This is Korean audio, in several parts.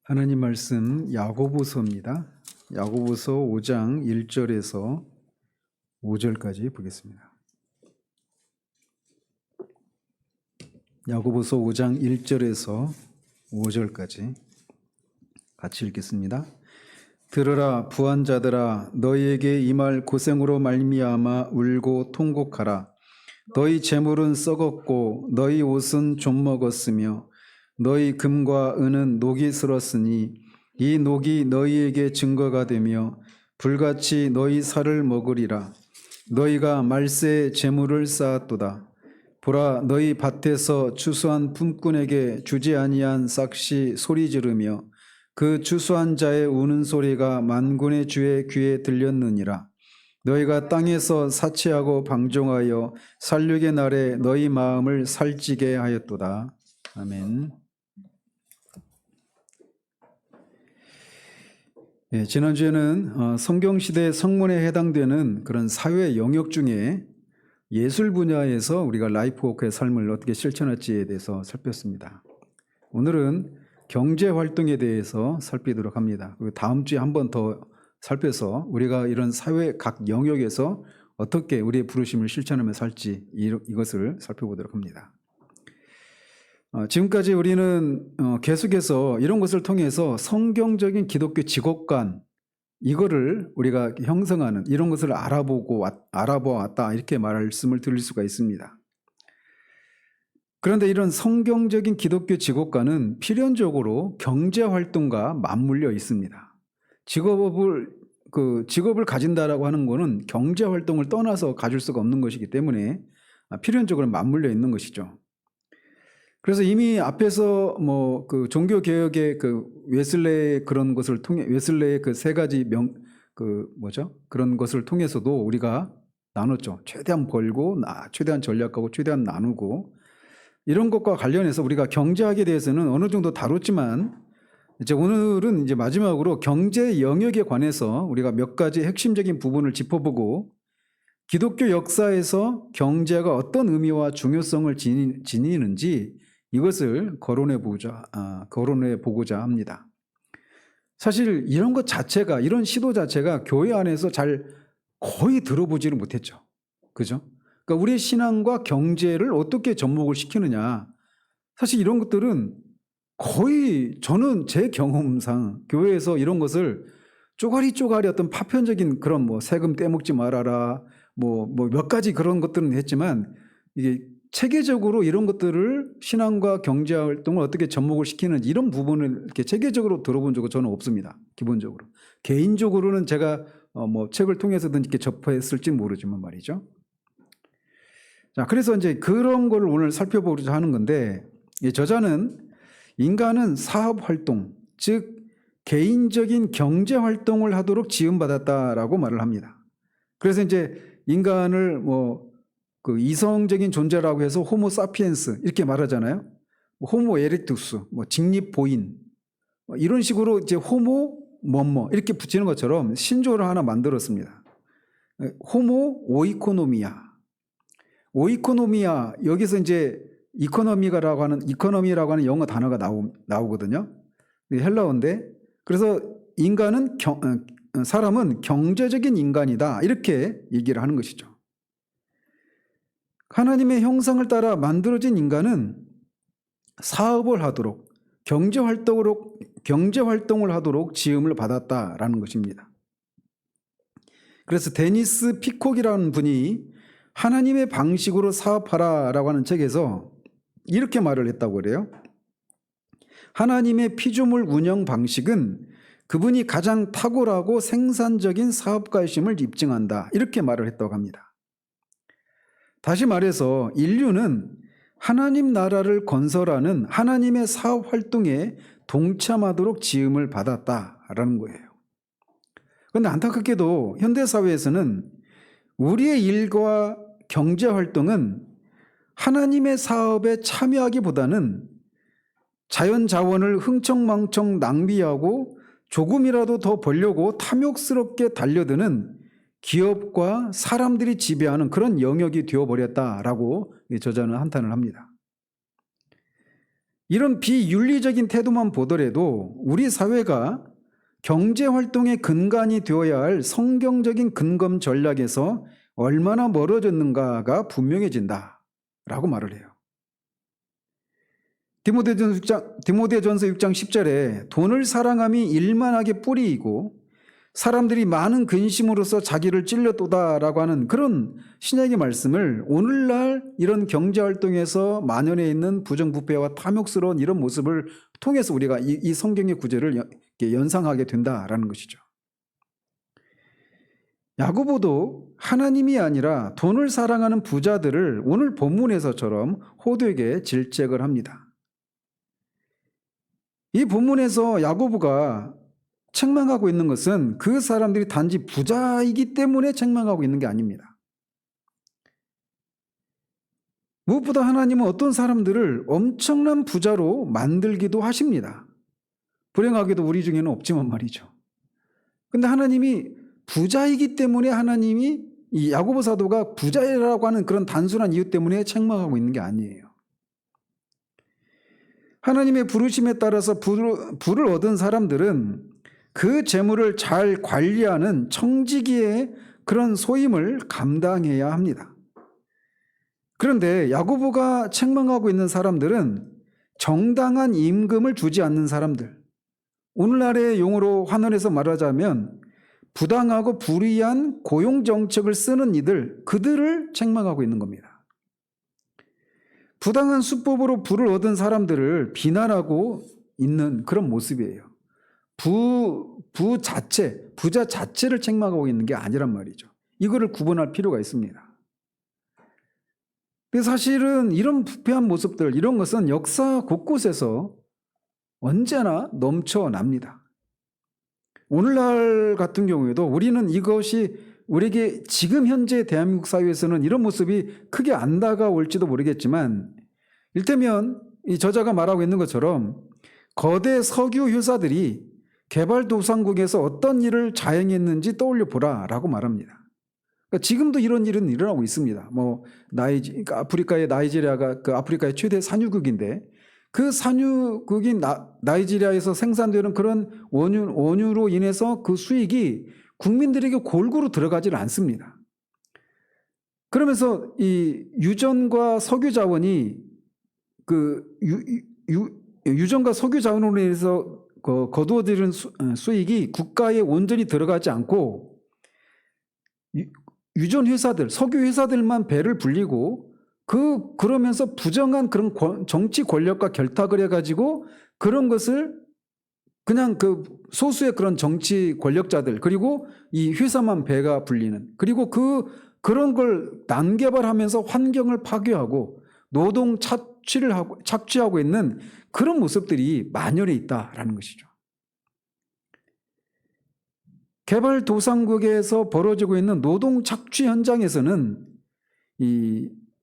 하나님 말씀 야고보서입니다. 야고보서 5장 1절에서 5절까지 보겠습니다. 야고보서 5장 1절에서 5절까지 같이 읽겠습니다. 들으라 부한 자들아, 너희에게 임할 고생으로 말미암아 울고 통곡하라. 너희 재물은 썩었고 너희 옷은 좀 먹었으며 너희 금과 은은 녹이 슬었으니 이 녹이 너희에게 증거가 되며 불같이 너희 살을 먹으리라. 너희가 말세에 재물을 쌓았도다. 보라, 너희 밭에서 추수한 품꾼에게 주지 아니한 싹시 소리 지르며 그 추수한 자의 우는 소리가 만군의 주의 귀에 들렸느니라. 너희가 땅에서 사치하고 방종하여 살육의 날에 너희 마음을 살찌게 하였도다. 아멘. 지난주에는 성경시대 성문에 해당되는 그런 사회 영역 중에 예술 분야에서 우리가 라이프워크의 삶을 어떻게 실천할지에 대해서 살폈습니다. 오늘은 경제활동에 대해서 살피도록 합니다. 그리고 다음 주에 한 번 더 살펴서 우리가 이런 사회 각 영역에서 어떻게 우리의 부르심을 실천하며 살지 이것을 살펴보도록 합니다. 지금까지 우리는 계속해서 이런 것을 통해서 성경적인 기독교 직업관 이거를 우리가 형성하는 이런 것을 알아보았다 이렇게 말씀을 드릴 수가 있습니다. 그런데 이런 성경적인 기독교 직업관은 필연적으로 경제활동과 맞물려 있습니다. 직업을 가진다라고 하는 것은 경제활동을 떠나서 가질 수가 없는 것이기 때문에 필연적으로 맞물려 있는 것이죠. 그래서 이미 앞에서 그 종교 개혁의 그 웨슬레의 그런 것을 통해 웨슬레의 그 세 가지 그런 것을 통해서도 우리가 나눴죠. 최대한 벌고 최대한 전략하고 최대한 나누고 이런 것과 관련해서 우리가 경제학에 대해서는 어느 정도 다뤘지만 이제 오늘은 이제 마지막으로 경제 영역에 관해서 우리가 몇 가지 핵심적인 부분을 짚어보고 기독교 역사에서 경제가 어떤 의미와 중요성을 지니는지 이것을 거론해 보고자 합니다. 사실 이런 것 자체가, 이런 시도 자체가 교회 안에서 거의 들어보지를 못했죠. 그죠? 그러니까 우리의 신앙과 경제를 어떻게 접목을 시키느냐. 사실 이런 것들은 거의 저는 제 경험상 교회에서 이런 것을 쪼가리 어떤 파편적인 그런 세금 떼먹지 말아라 몇 가지 그런 것들은 했지만 이게 체계적으로 이런 것들을 신앙과 경제 활동을 어떻게 접목을 시키는지 이런 부분을 이렇게 체계적으로 들어본 적은 저는 없습니다. 기본적으로. 개인적으로는 제가 책을 통해서든 이렇게 접했을지 모르지만 말이죠. 자, 그래서 이제 그런 걸 오늘 살펴보고자 하는 건데 이 저자는 인간은 사업 활동, 즉 개인적인 경제 활동을 하도록 지음받았다라고 말을 합니다. 그래서 이제 인간을 그 이성적인 존재라고 해서 호모 사피엔스 이렇게 말하잖아요. 호모 에렉투스, 직립보인 이런 식으로 이제 호모 이렇게 붙이는 것처럼 신조어를 하나 만들었습니다. 호모 오이코노미아 여기서 이제 이코노미라고 하는 영어 단어가 나오거든요. 헬라어인데 그래서 사람은 경제적인 인간이다 이렇게 얘기를 하는 것이죠. 하나님의 형상을 따라 만들어진 인간은 사업을 하도록 경제활동을 하도록 지음을 받았다라는 것입니다. 그래서 데니스 피콕이라는 분이 하나님의 방식으로 사업하라라고 하는 책에서 이렇게 말을 했다고 그래요. 하나님의 피조물 운영 방식은 그분이 가장 탁월하고 생산적인 사업가이심을 입증한다 이렇게 말을 했다고 합니다. 다시 말해서 인류는 하나님 나라를 건설하는 하나님의 사업 활동에 동참하도록 지음을 받았다라는 거예요. 그런데 안타깝게도 현대사회에서는 우리의 일과 경제 활동은 하나님의 사업에 참여하기보다는 자연 자원을 흥청망청 낭비하고 조금이라도 더 벌려고 탐욕스럽게 달려드는 기업과 사람들이 지배하는 그런 영역이 되어버렸다라고 저자는 한탄을 합니다. 이런 비윤리적인 태도만 보더라도 우리 사회가 경제활동의 근간이 되어야 할 성경적인 근검 전략에서 얼마나 멀어졌는가가 분명해진다라고 말을 해요. 디모데전서 6장 10절에 돈을 사랑함이 일만하게 뿌리이고 사람들이 많은 근심으로써 자기를 찔러도다라고 하는 그런 신약의 말씀을 오늘날 이런 경제활동에서 만연해 있는 부정부패와 탐욕스러운 이런 모습을 통해서 우리가 이 성경의 구절을 연상하게 된다라는 것이죠. 야고보도 하나님이 아니라 돈을 사랑하는 부자들을 오늘 본문에서처럼 호되게 질책을 합니다. 이 본문에서 야고보가 책망하고 있는 것은 그 사람들이 단지 부자이기 때문에 책망하고 있는 게 아닙니다. 무엇보다 하나님은 어떤 사람들을 엄청난 부자로 만들기도 하십니다. 불행하게도 우리 중에는 없지만 말이죠. 근데 하나님이 부자이기 때문에 하나님이 이 야고보 사도가 부자라고 하는 그런 단순한 이유 때문에 책망하고 있는 게 아니에요. 하나님의 부르심에 따라서 부를 얻은 사람들은 그 재물을 잘 관리하는 청지기의 그런 소임을 감당해야 합니다. 그런데 야고보가 책망하고 있는 사람들은 정당한 임금을 주지 않는 사람들, 오늘날의 용어로 환원해서 말하자면 부당하고 불의한 고용정책을 쓰는 이들, 그들을 책망하고 있는 겁니다. 부당한 수법으로 부를 얻은 사람들을 비난하고 있는 그런 모습이에요. 부자 자체를 책망하고 있는 게 아니란 말이죠. 이거를 구분할 필요가 있습니다. 근데 사실은 이런 부패한 모습들, 이런 것은 역사 곳곳에서 언제나 넘쳐납니다. 오늘날 같은 경우에도 우리는 이것이 우리에게 지금 현재 대한민국 사회에서는 이런 모습이 크게 안 다가올지도 모르겠지만, 일테면 이 저자가 말하고 있는 것처럼 거대 석유 회사들이 개발도상국에서 어떤 일을 자행했는지 떠올려 보라라고 말합니다. 그러니까 지금도 이런 일은 일어나고 있습니다. 그러니까 아프리카의 나이지리아가 그 아프리카의 최대 산유국인데, 그 산유국인 나이지리아에서 생산되는 그런 원유로 인해서 그 수익이 국민들에게 골고루 들어가지는 않습니다. 그러면서 이 유전과 석유 자원이 유전과 석유 자원으로 인해서 거두어들이는 수익이 국가에 온전히 들어가지 않고 유전 회사들, 석유 회사들만 배를 불리고 그러면서 부정한 그런 정치 권력과 결탁을 해가지고 그런 것을 그냥 그 소수의 그런 정치 권력자들, 그리고 이 회사만 배가 불리는, 그리고 그런 걸 난개발하면서 환경을 파괴하고 노동 착취하고 있는 그런 모습들이 만연해 있다라는 것이죠. 개발도상국에서 벌어지고 있는 노동 착취 현장에서는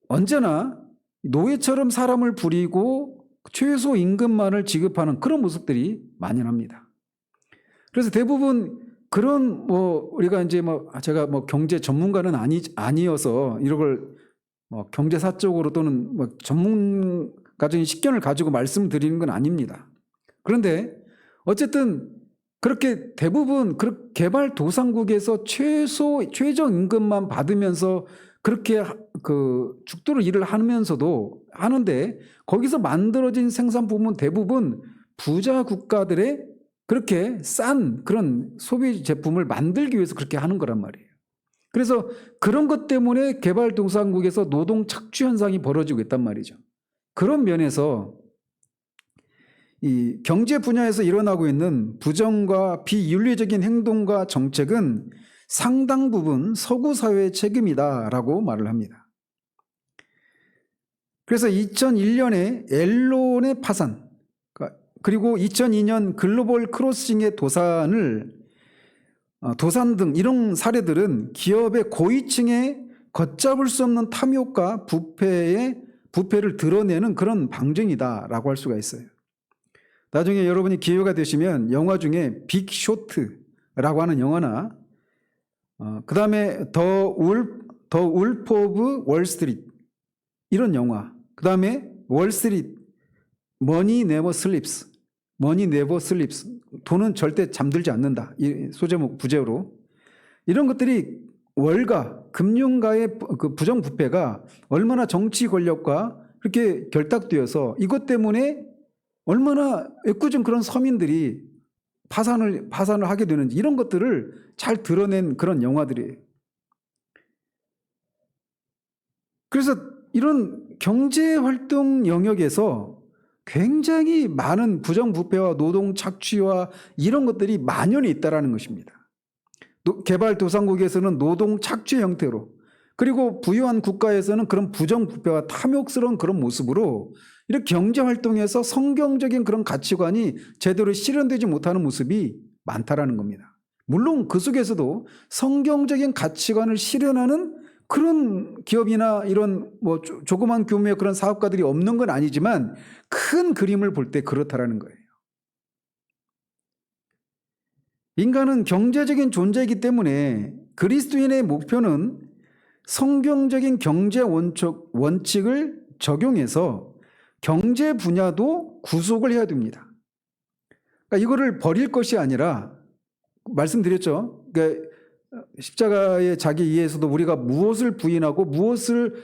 언제나 노예처럼 사람을 부리고 최소 임금만을 지급하는 그런 모습들이 만연합니다. 그래서 대부분 그런 우리가 이제 제가 경제 전문가는 아니어서 이런 걸 경제사적으로 또는 전문가적인 식견을 가지고 말씀드리는 건 아닙니다. 그런데 어쨌든 그렇게 대부분 개발도상국에서 최저 임금만 받으면서 그렇게 죽도록 일을 하는데 거기서 만들어진 생산품은 대부분 부자 국가들의 그렇게 싼 그런 소비 제품을 만들기 위해서 그렇게 하는 거란 말이에요. 그래서 그런 것 때문에 개발도상국에서 노동 착취 현상이 벌어지고 있단 말이죠. 그런 면에서 이 경제 분야에서 일어나고 있는 부정과 비윤리적인 행동과 정책은 상당 부분 서구 사회의 책임이다라고 말을 합니다. 그래서 2001년에 엘론의 파산, 그리고 2002년 글로벌 크로싱의 도산 등 이런 사례들은 기업의 고위층의 걷잡을 수 없는 탐욕과 부패를 드러내는 그런 방증이다라고 할 수가 있어요. 나중에 여러분이 기회가 되시면 영화 중에 빅 쇼트라고 하는 영화나 그 다음에 더 울프 오브 월스트리트 이런 영화, 그 다음에 월스트리트 money never sleeps. money never sleeps. 돈은 절대 잠들지 않는다. 이 소제목 부제로. 이런 것들이 월가, 금융가의 그 부정부패가 얼마나 정치 권력과 그렇게 결탁되어서 이것 때문에 얼마나 애꿎은 그런 서민들이 파산을 하게 되는지 이런 것들을 잘 드러낸 그런 영화들이에요. 그래서 이런 경제활동 영역에서 굉장히 많은 부정부패와 노동 착취와 이런 것들이 만연해 있다는 것입니다. 개발도상국에서는 노동 착취 형태로, 그리고 부유한 국가에서는 그런 부정부패와 탐욕스러운 그런 모습으로 이렇게 경제활동에서 성경적인 그런 가치관이 제대로 실현되지 못하는 모습이 많다라는 겁니다. 물론 그 속에서도 성경적인 가치관을 실현하는 그런 기업이나 이런 뭐 조그만 규모의 그런 사업가들이 없는 건 아니지만 큰 그림을 볼 때 그렇다라는 거예요. 인간은 경제적인 존재이기 때문에 그리스도인의 목표는 성경적인 경제 원칙을 적용해서 경제 분야도 구속을 해야 됩니다. 그러니까 이거를 버릴 것이 아니라, 말씀드렸죠. 그러니까 십자가의 자기 이해에서도 우리가 무엇을 부인하고 무엇을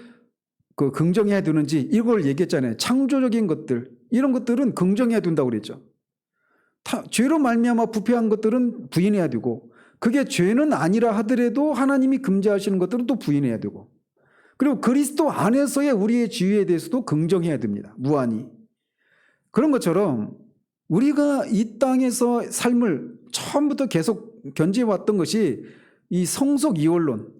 긍정해야 되는지 이걸 얘기했잖아요. 창조적인 것들, 이런 것들은 긍정해야 된다고 그랬죠. 죄로 말미암아 부패한 것들은 부인해야 되고, 그게 죄는 아니라 하더라도 하나님이 금지하시는 것들은 또 부인해야 되고, 그리고 그리스도 안에서의 우리의 지위에 대해서도 긍정해야 됩니다. 무한히. 그런 것처럼 우리가 이 땅에서 삶을 처음부터 계속 견지해왔던 것이 이 성속 이원론,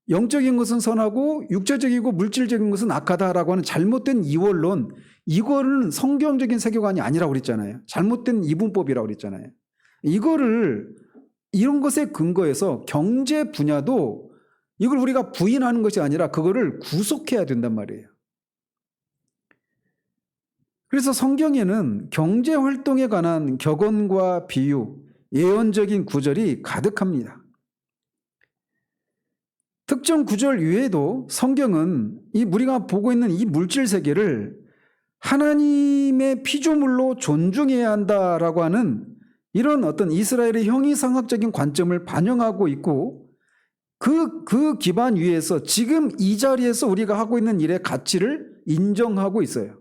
영적인 것은 선하고 육체적이고 물질적인 것은 악하다라고 하는 잘못된 이원론, 이거는 성경적인 세계관이 아니라고 그랬잖아요. 잘못된 이분법이라고 그랬잖아요. 이런 것에 근거해서 경제 분야도 이걸 우리가 부인하는 것이 아니라 그거를 구속해야 된단 말이에요. 그래서 성경에는 경제 활동에 관한 격언과 비유, 예언적인 구절이 가득합니다. 특정 구절 외에도 성경은 우리가 보고 있는 이 물질 세계를 하나님의 피조물로 존중해야 한다라고 하는 이런 어떤 이스라엘의 형이상학적인 관점을 반영하고 있고, 그 기반 위에서 지금 이 자리에서 우리가 하고 있는 일의 가치를 인정하고 있어요.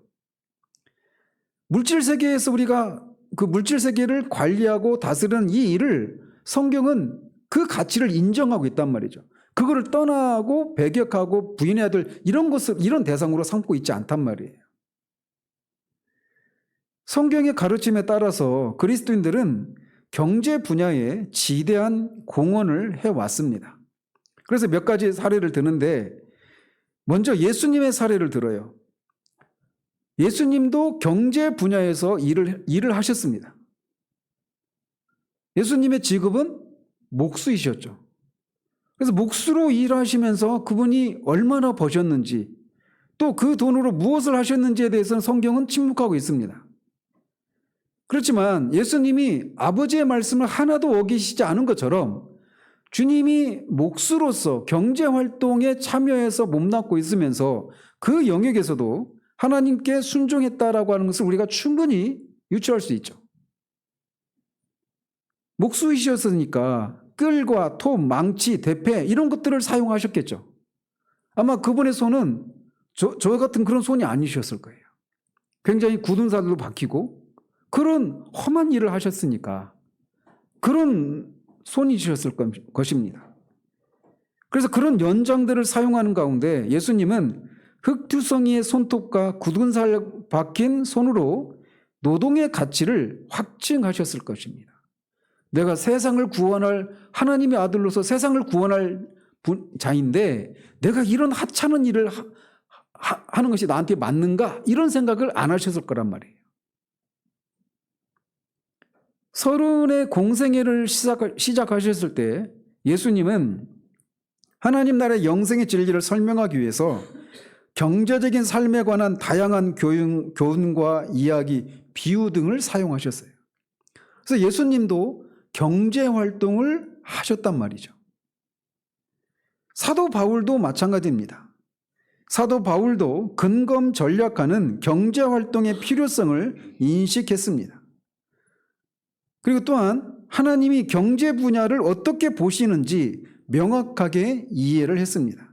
물질 세계에서 우리가 그 물질 세계를 관리하고 다스리는 이 일을 성경은 그 가치를 인정하고 있단 말이죠. 그거를 떠나고 배격하고 부인해야 될 이런 대상으로 삼고 있지 않단 말이에요. 성경의 가르침에 따라서 그리스도인들은 경제 분야에 지대한 공헌을 해왔습니다. 그래서 몇 가지 사례를 드는데, 먼저 예수님의 사례를 들어요. 예수님도 경제 분야에서 일을 하셨습니다. 예수님의 직업은 목수이셨죠. 그래서 목수로 일하시면서 그분이 얼마나 버셨는지, 또 그 돈으로 무엇을 하셨는지에 대해서는 성경은 침묵하고 있습니다. 그렇지만 예수님이 아버지의 말씀을 하나도 어기시지 않은 것처럼 주님이 목수로서 경제활동에 참여해서 몸담고 있으면서 그 영역에서도 하나님께 순종했다라고 하는 것을 우리가 충분히 유추할 수 있죠. 목수이셨으니까 끌과 톱, 망치, 대패 이런 것들을 사용하셨겠죠. 아마 그분의 손은 저 같은 그런 손이 아니셨을 거예요. 굉장히 굳은 살도 박히고 그런 험한 일을 하셨으니까 그런 손이셨을 것입니다. 그래서 그런 연장들을 사용하는 가운데 예수님은 흙투성이의 손톱과 굳은 살 박힌 손으로 노동의 가치를 확증하셨을 것입니다. 내가 세상을 구원할 하나님의 아들로서 세상을 구원할 자인데 내가 이런 하찮은 일을 하는 것이 나한테 맞는가? 이런 생각을 안 하셨을 거란 말이에요. 30의 공생애를 시작하셨을 때 예수님은 하나님 나라의 영생의 진리를 설명하기 위해서 경제적인 삶에 관한 다양한 교훈과 이야기, 비유 등을 사용하셨어요. 그래서 예수님도 경제활동을 하셨단 말이죠. 사도 바울도 마찬가지입니다. 사도 바울도 근검 전략하는 경제활동의 필요성을 인식했습니다. 그리고 또한 하나님이 경제 분야를 어떻게 보시는지 명확하게 이해를 했습니다.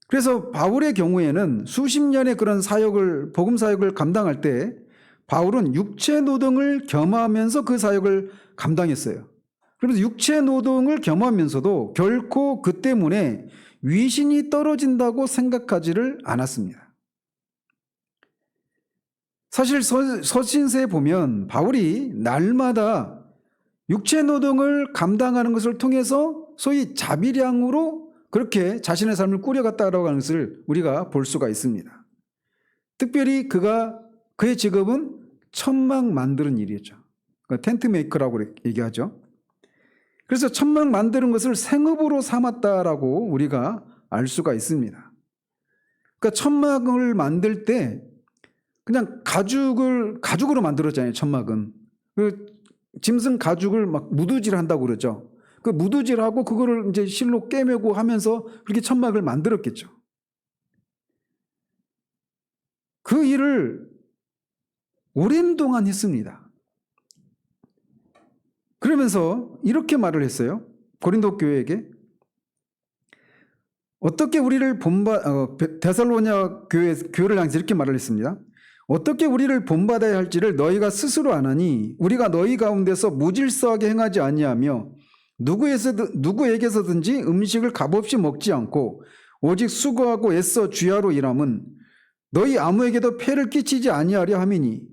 그래서 바울의 경우에는 수십 년의 그런 사역을, 복음 사역을 감당할 때 바울은 육체 노동을 겸하면서 그 사역을 감당했어요. 그래서 육체 노동을 겸하면서도 결코 그 때문에 위신이 떨어진다고 생각하지를 않았습니다. 사실 서신서에 보면 바울이 날마다 육체 노동을 감당하는 것을 통해서 소위 자비량으로 그렇게 자신의 삶을 꾸려갔다라고 하는 것을 우리가 볼 수가 있습니다. 특별히 그의 직업은 천막 만드는 일이었죠. 그러니까 텐트 메이커라고 얘기하죠. 그래서 천막 만드는 것을 생업으로 삼았다라고 우리가 알 수가 있습니다. 그러니까 천막을 만들 때 그냥 가죽으로 만들었잖아요. 천막은. 그 짐승 가죽을 막 무두질한다고 그러죠. 그 무두질하고 그거를 이제 실로 꿰매고 하면서 그렇게 천막을 만들었겠죠. 그 일을 오랜 동안 했습니다. 그러면서 이렇게 말을 했어요. 고린도 교회에게. 어떻게 우리를 데살로니가 교회를 향해서 이렇게 말을 했습니다. 어떻게 우리를 본받아야 할지를 너희가 스스로 아나니 우리가 너희 가운데서 무질서하게 행하지 아니하며 누구에게서든지 음식을 값없이 먹지 않고 오직 수고하고 애써 주야로 일함은 너희 아무에게도 폐를 끼치지 아니하려 함이니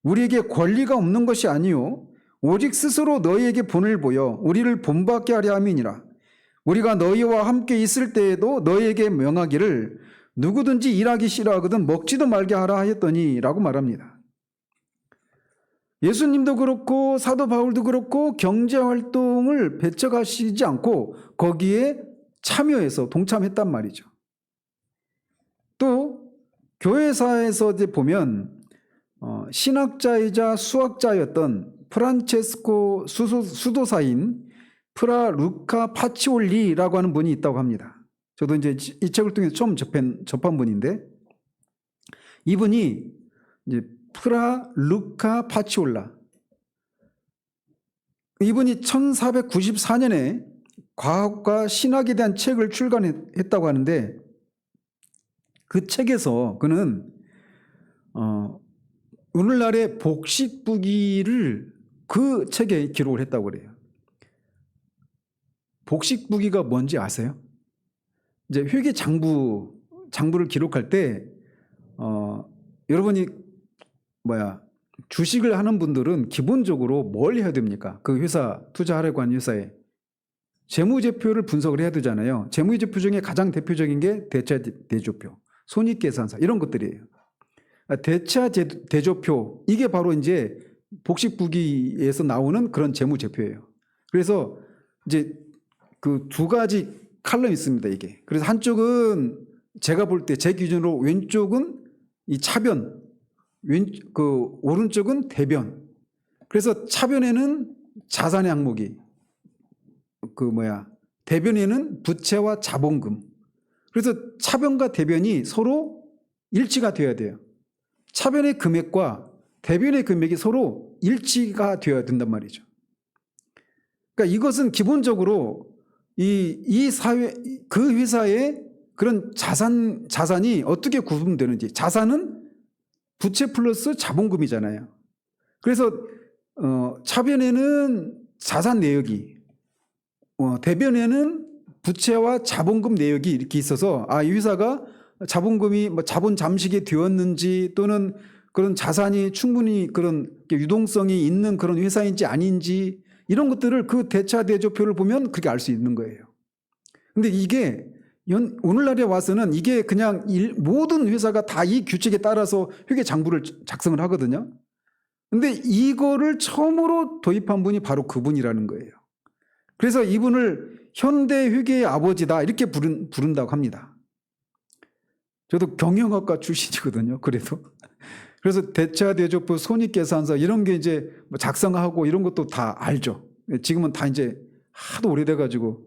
우리에게 권리가 없는 것이 아니요 오직 스스로 너희에게 본을 보여 우리를 본받게 하려 함이니라. 우리가 너희와 함께 있을 때에도 너희에게 명하기를 누구든지 일하기 싫어하거든 먹지도 말게 하라 하였더니 라고 말합니다. 예수님도 그렇고 사도 바울도 그렇고 경제활동을 배척하시지 않고 거기에 참여해서 동참했단 말이죠. 또 교회사에서 보면 신학자이자 수학자였던 프란체스코 수도사인 프라 루카 파치올리라고 하는 분이 있다고 합니다. 저도 이제 이 책을 통해서 처음 접한 분인데 이분이 이제 프라 루카 파치올라 이분이 1494년에 과학과 신학에 대한 책을 출간했다고 하는데 그 책에서 그는 오늘날의 복식부기를 그 책에 기록을 했다고 그래요. 복식부기가 뭔지 아세요? 이제 회계 장부를 기록할 때 여러분이 주식을 하는 분들은 기본적으로 뭘 해야 됩니까? 그 회사 투자하려고 하는 회사에 재무제표를 분석을 해야 되잖아요. 재무제표 중에 가장 대표적인 게 대차대조표, 손익계산서 이런 것들이에요. 대차대조표 이게 바로 이제 복식부기에서 나오는 그런 재무제표예요. 그래서 이제 그 두 가지 칼럼이 있습니다. 이게. 그래서 한쪽은 제가 볼 때 제 기준으로 왼쪽은 이 차변, 오른쪽은 대변. 그래서 차변에는 자산의 항목이 대변에는 부채와 자본금. 그래서 차변과 대변이 서로 일치가 되어야 돼요. 차변의 금액과 대변의 금액이 서로 일치가 되어야 된단 말이죠. 그러니까 이것은 기본적으로 이 사회, 그 회사의 그런 자산이 어떻게 구분되는지. 자산은 부채 플러스 자본금이잖아요. 그래서 차변에는 자산 내역이, 대변에는 부채와 자본금 내역이 이렇게 있어서 이 회사가 자본금이 자본 잠식이 되었는지 또는 그런 자산이 충분히 그런 유동성이 있는 그런 회사인지 아닌지 이런 것들을 그 대차대조표를 보면 그렇게 알 수 있는 거예요. 근데 이게 오늘날에 와서는 이게 그냥 모든 회사가 다 이 규칙에 따라서 회계 장부를 작성을 하거든요. 근데 이거를 처음으로 도입한 분이 바로 그분이라는 거예요. 그래서 이분을 현대 회계의 아버지다 이렇게 부른다고 합니다. 저도 경영학과 출신이거든요. 그래서 대차대조표, 손익계산서 이런 게 이제 작성하고 이런 것도 다 알죠. 지금은 다 이제 하도 오래돼가지고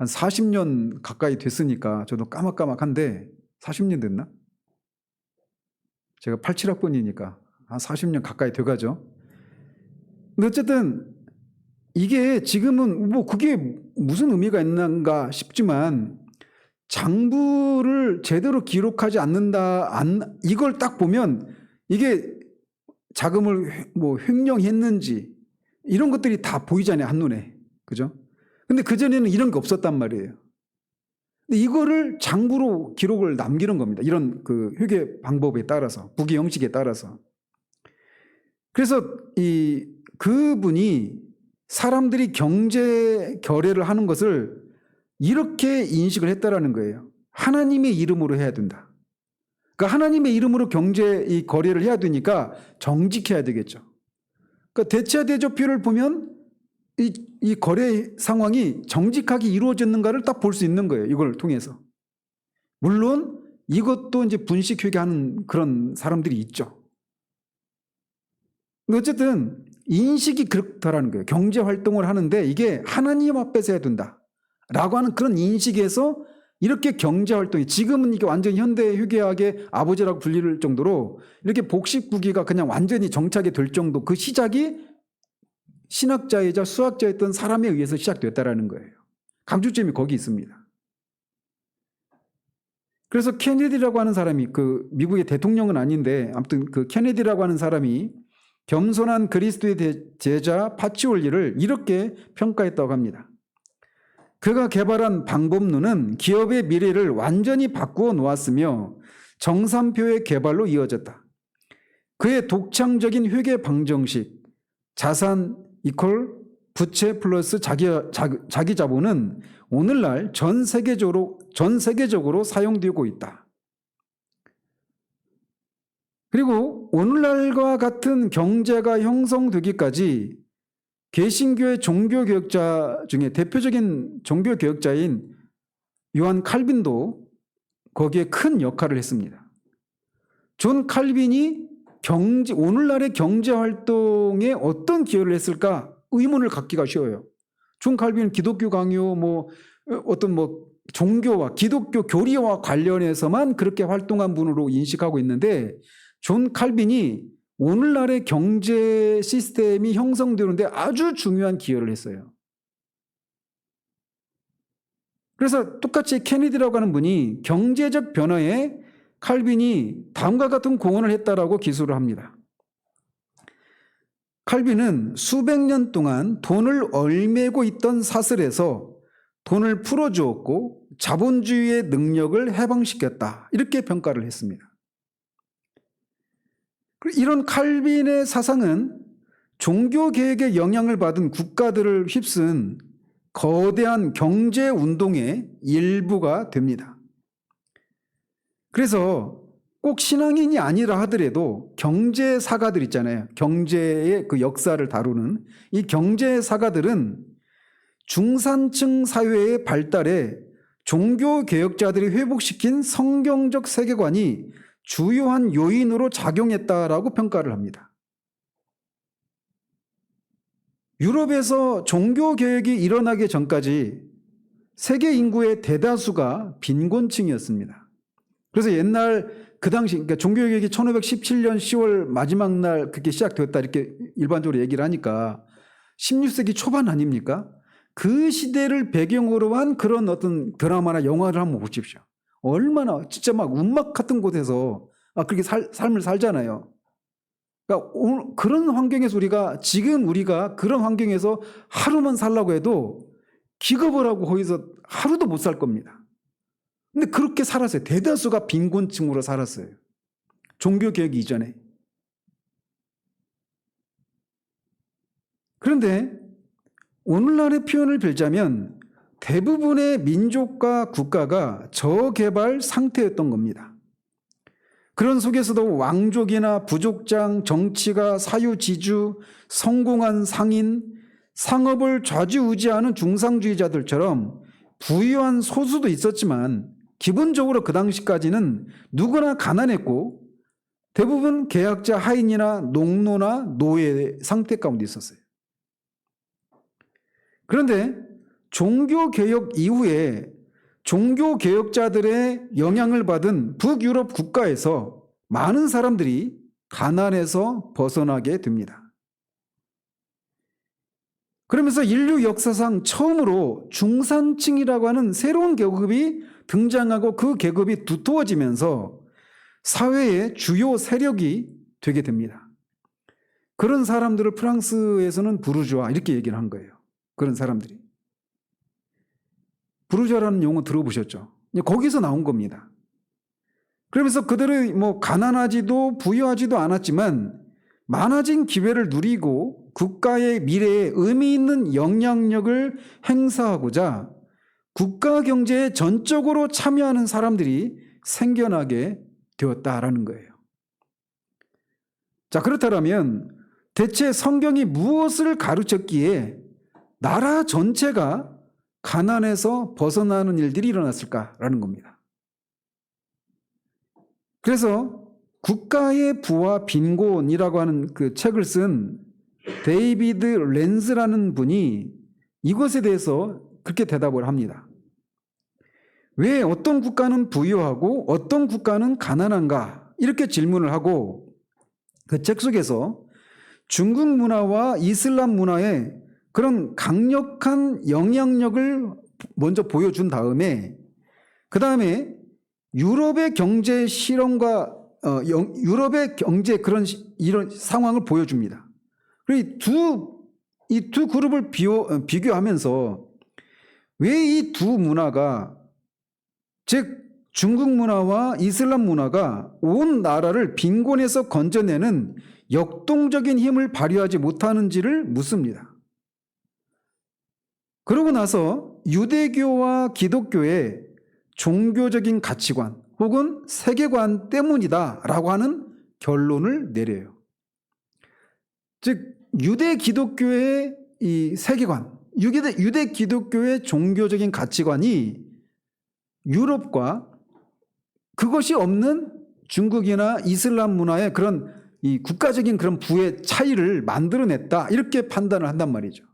한 40년 가까이 됐으니까 저도 까막까막한데 40년 됐나? 제가 87학번이니까 한 40년 가까이 돼가죠. 근데 어쨌든 이게 지금은 뭐 그게 무슨 의미가 있는가 싶지만 장부를 제대로 기록하지 않는다, 이걸 딱 보면 이게 자금을 뭐 횡령했는지 이런 것들이 다 보이잖아요, 한눈에. 그죠? 근데 그전에는 이런 게 없었단 말이에요. 근데 이거를 장부로 기록을 남기는 겁니다. 이런 그 회계 방법에 따라서, 부기 형식에 따라서. 그래서 그분이 사람들이 경제 결례를 하는 것을 이렇게 인식을 했다라는 거예요. 하나님의 이름으로 해야 된다. 그러니까 하나님의 이름으로 경제 이 거래를 해야 되니까 정직해야 되겠죠. 그러니까 대차 대조표를 보면 이 거래 상황이 정직하게 이루어졌는가를 딱 볼 수 있는 거예요. 이걸 통해서. 물론 이것도 이제 분식 회계하는 그런 사람들이 있죠. 어쨌든 인식이 그렇다라는 거예요. 경제 활동을 하는데 이게 하나님 앞에서 해야 된다라고 하는 그런 인식에서 이렇게 경제 활동이, 지금은 이게 완전히 현대 회계학의 아버지라고 불릴 정도로 이렇게 복식부기가 그냥 완전히 정착이 될 정도, 그 시작이 신학자이자 수학자였던 사람에 의해서 시작됐다라는 거예요. 강조점이 거기 있습니다. 그래서 케네디라고 하는 사람이, 그 미국의 대통령은 아닌데 아무튼 그 케네디라고 하는 사람이 겸손한 그리스도의 제자 파치올리를 이렇게 평가했다고 합니다. 그가 개발한 방법론은 기업의 미래를 완전히 바꾸어 놓았으며 정산표의 개발로 이어졌다. 그의 독창적인 회계 방정식, 자산 이퀄 부채 플러스 자기 자본은 오늘날 전 세계적으로 사용되고 있다. 그리고 오늘날과 같은 경제가 형성되기까지 개신교의 종교개혁자 중에 대표적인 종교개혁자인 요한 칼빈도 거기에 큰 역할을 했습니다. 존 칼빈이 오늘날의 경제활동에 어떤 기여를 했을까 의문을 갖기가 쉬워요. 존 칼빈은 기독교 강요, 어떤 종교와 기독교 교리와 관련해서만 그렇게 활동한 분으로 인식하고 있는데, 존 칼빈이 오늘날의 경제 시스템이 형성되는데 아주 중요한 기여를 했어요. 그래서 똑같이 케네디라고 하는 분이 경제적 변화에 칼빈이 다음과 같은 공헌을 했다라고 기술을 합니다. 칼빈은 수백 년 동안 돈을 얼매고 있던 사슬에서 돈을 풀어주었고 자본주의의 능력을 해방시켰다, 이렇게 평가를 했습니다. 이런 칼빈의 사상은 종교개혁의 영향을 받은 국가들을 휩쓴 거대한 경제운동의 일부가 됩니다. 그래서 꼭 신앙인이 아니라 하더라도 경제사가들 있잖아요. 경제의 그 역사를 다루는 이 경제사가들은 중산층 사회의 발달에 종교개혁자들이 회복시킨 성경적 세계관이 주요한 요인으로 작용했다라고 평가를 합니다. 유럽에서 종교개혁이 일어나기 전까지 세계 인구의 대다수가 빈곤층이었습니다. 그래서 옛날 그 당시, 그러니까 종교개혁이 1517년 10월 마지막 날 그게 시작되었다, 이렇게 일반적으로 얘기를 하니까 16세기 초반 아닙니까? 그 시대를 배경으로 한 그런 어떤 드라마나 영화를 한번 보십시오. 얼마나 진짜 막 운막 같은 곳에서 그렇게 삶을 살잖아요. 그러니까 그런 환경에서 지금 우리가 그런 환경에서 하루만 살라고 해도 기겁을 하고 거기서 하루도 못 살 겁니다. 근데 그렇게 살았어요. 대다수가 빈곤층으로 살았어요. 종교개혁 이전에. 그런데 오늘날의 표현을 빌자면 대부분의 민족과 국가가 저개발 상태였던 겁니다. 그런 속에서도 왕족이나 부족장, 정치가 사유지주, 성공한 상인, 상업을 좌지우지하는 중상주의자들처럼 부유한 소수도 있었지만 기본적으로 그 당시까지는 누구나 가난했고 대부분 계약자 하인이나 농노나 노예 상태 가운데 있었어요. 그런데 종교개혁 이후에 종교개혁자들의 영향을 받은 북유럽 국가에서 많은 사람들이 가난에서 벗어나게 됩니다. 그러면서 인류 역사상 처음으로 중산층이라고 하는 새로운 계급이 등장하고 그 계급이 두터워지면서 사회의 주요 세력이 되게 됩니다. 그런 사람들을 프랑스에서는 부르주아 이렇게 얘기를 한 거예요. 그런 사람들이. 부르주아라는 용어 들어보셨죠? 거기서 나온 겁니다. 그러면서 그들은 뭐 가난하지도 부유하지도 않았지만 많아진 기회를 누리고 국가의 미래에 의미 있는 영향력을 행사하고자 국가 경제에 전적으로 참여하는 사람들이 생겨나게 되었다라는 거예요. 자, 그렇다면 대체 성경이 무엇을 가르쳤기에 나라 전체가 가난에서 벗어나는 일들이 일어났을까라는 겁니다. 그래서 국가의 부와 빈곤이라고 하는 그 책을 쓴 데이비드 렌즈라는 분이 이것에 대해서 그렇게 대답을 합니다. 왜 어떤 국가는 부유하고 어떤 국가는 가난한가? 이렇게 질문을 하고 그 책 속에서 중국 문화와 이슬람 문화의 그런 강력한 영향력을 먼저 보여준 다음에 그 다음에 유럽의 경제 실험과 유럽의 경제 그런 이런 상황을 보여줍니다. 그리고 이 두 그룹을 비교하면서 왜 이 두 문화가 즉 중국 문화와 이슬람 문화가 온 나라를 빈곤에서 건져내는 역동적인 힘을 발휘하지 못하는지를 묻습니다. 그러고 나서 유대교와 기독교의 종교적인 가치관 혹은 세계관 때문이다라고 하는 결론을 내려요. 즉 유대 기독교의 이 세계관, 유대 기독교의 종교적인 가치관이 유럽과 그것이 없는 중국이나 이슬람 문화의 그런 이 국가적인 그런 부의 차이를 만들어냈다 이렇게 판단을 한단 말이죠.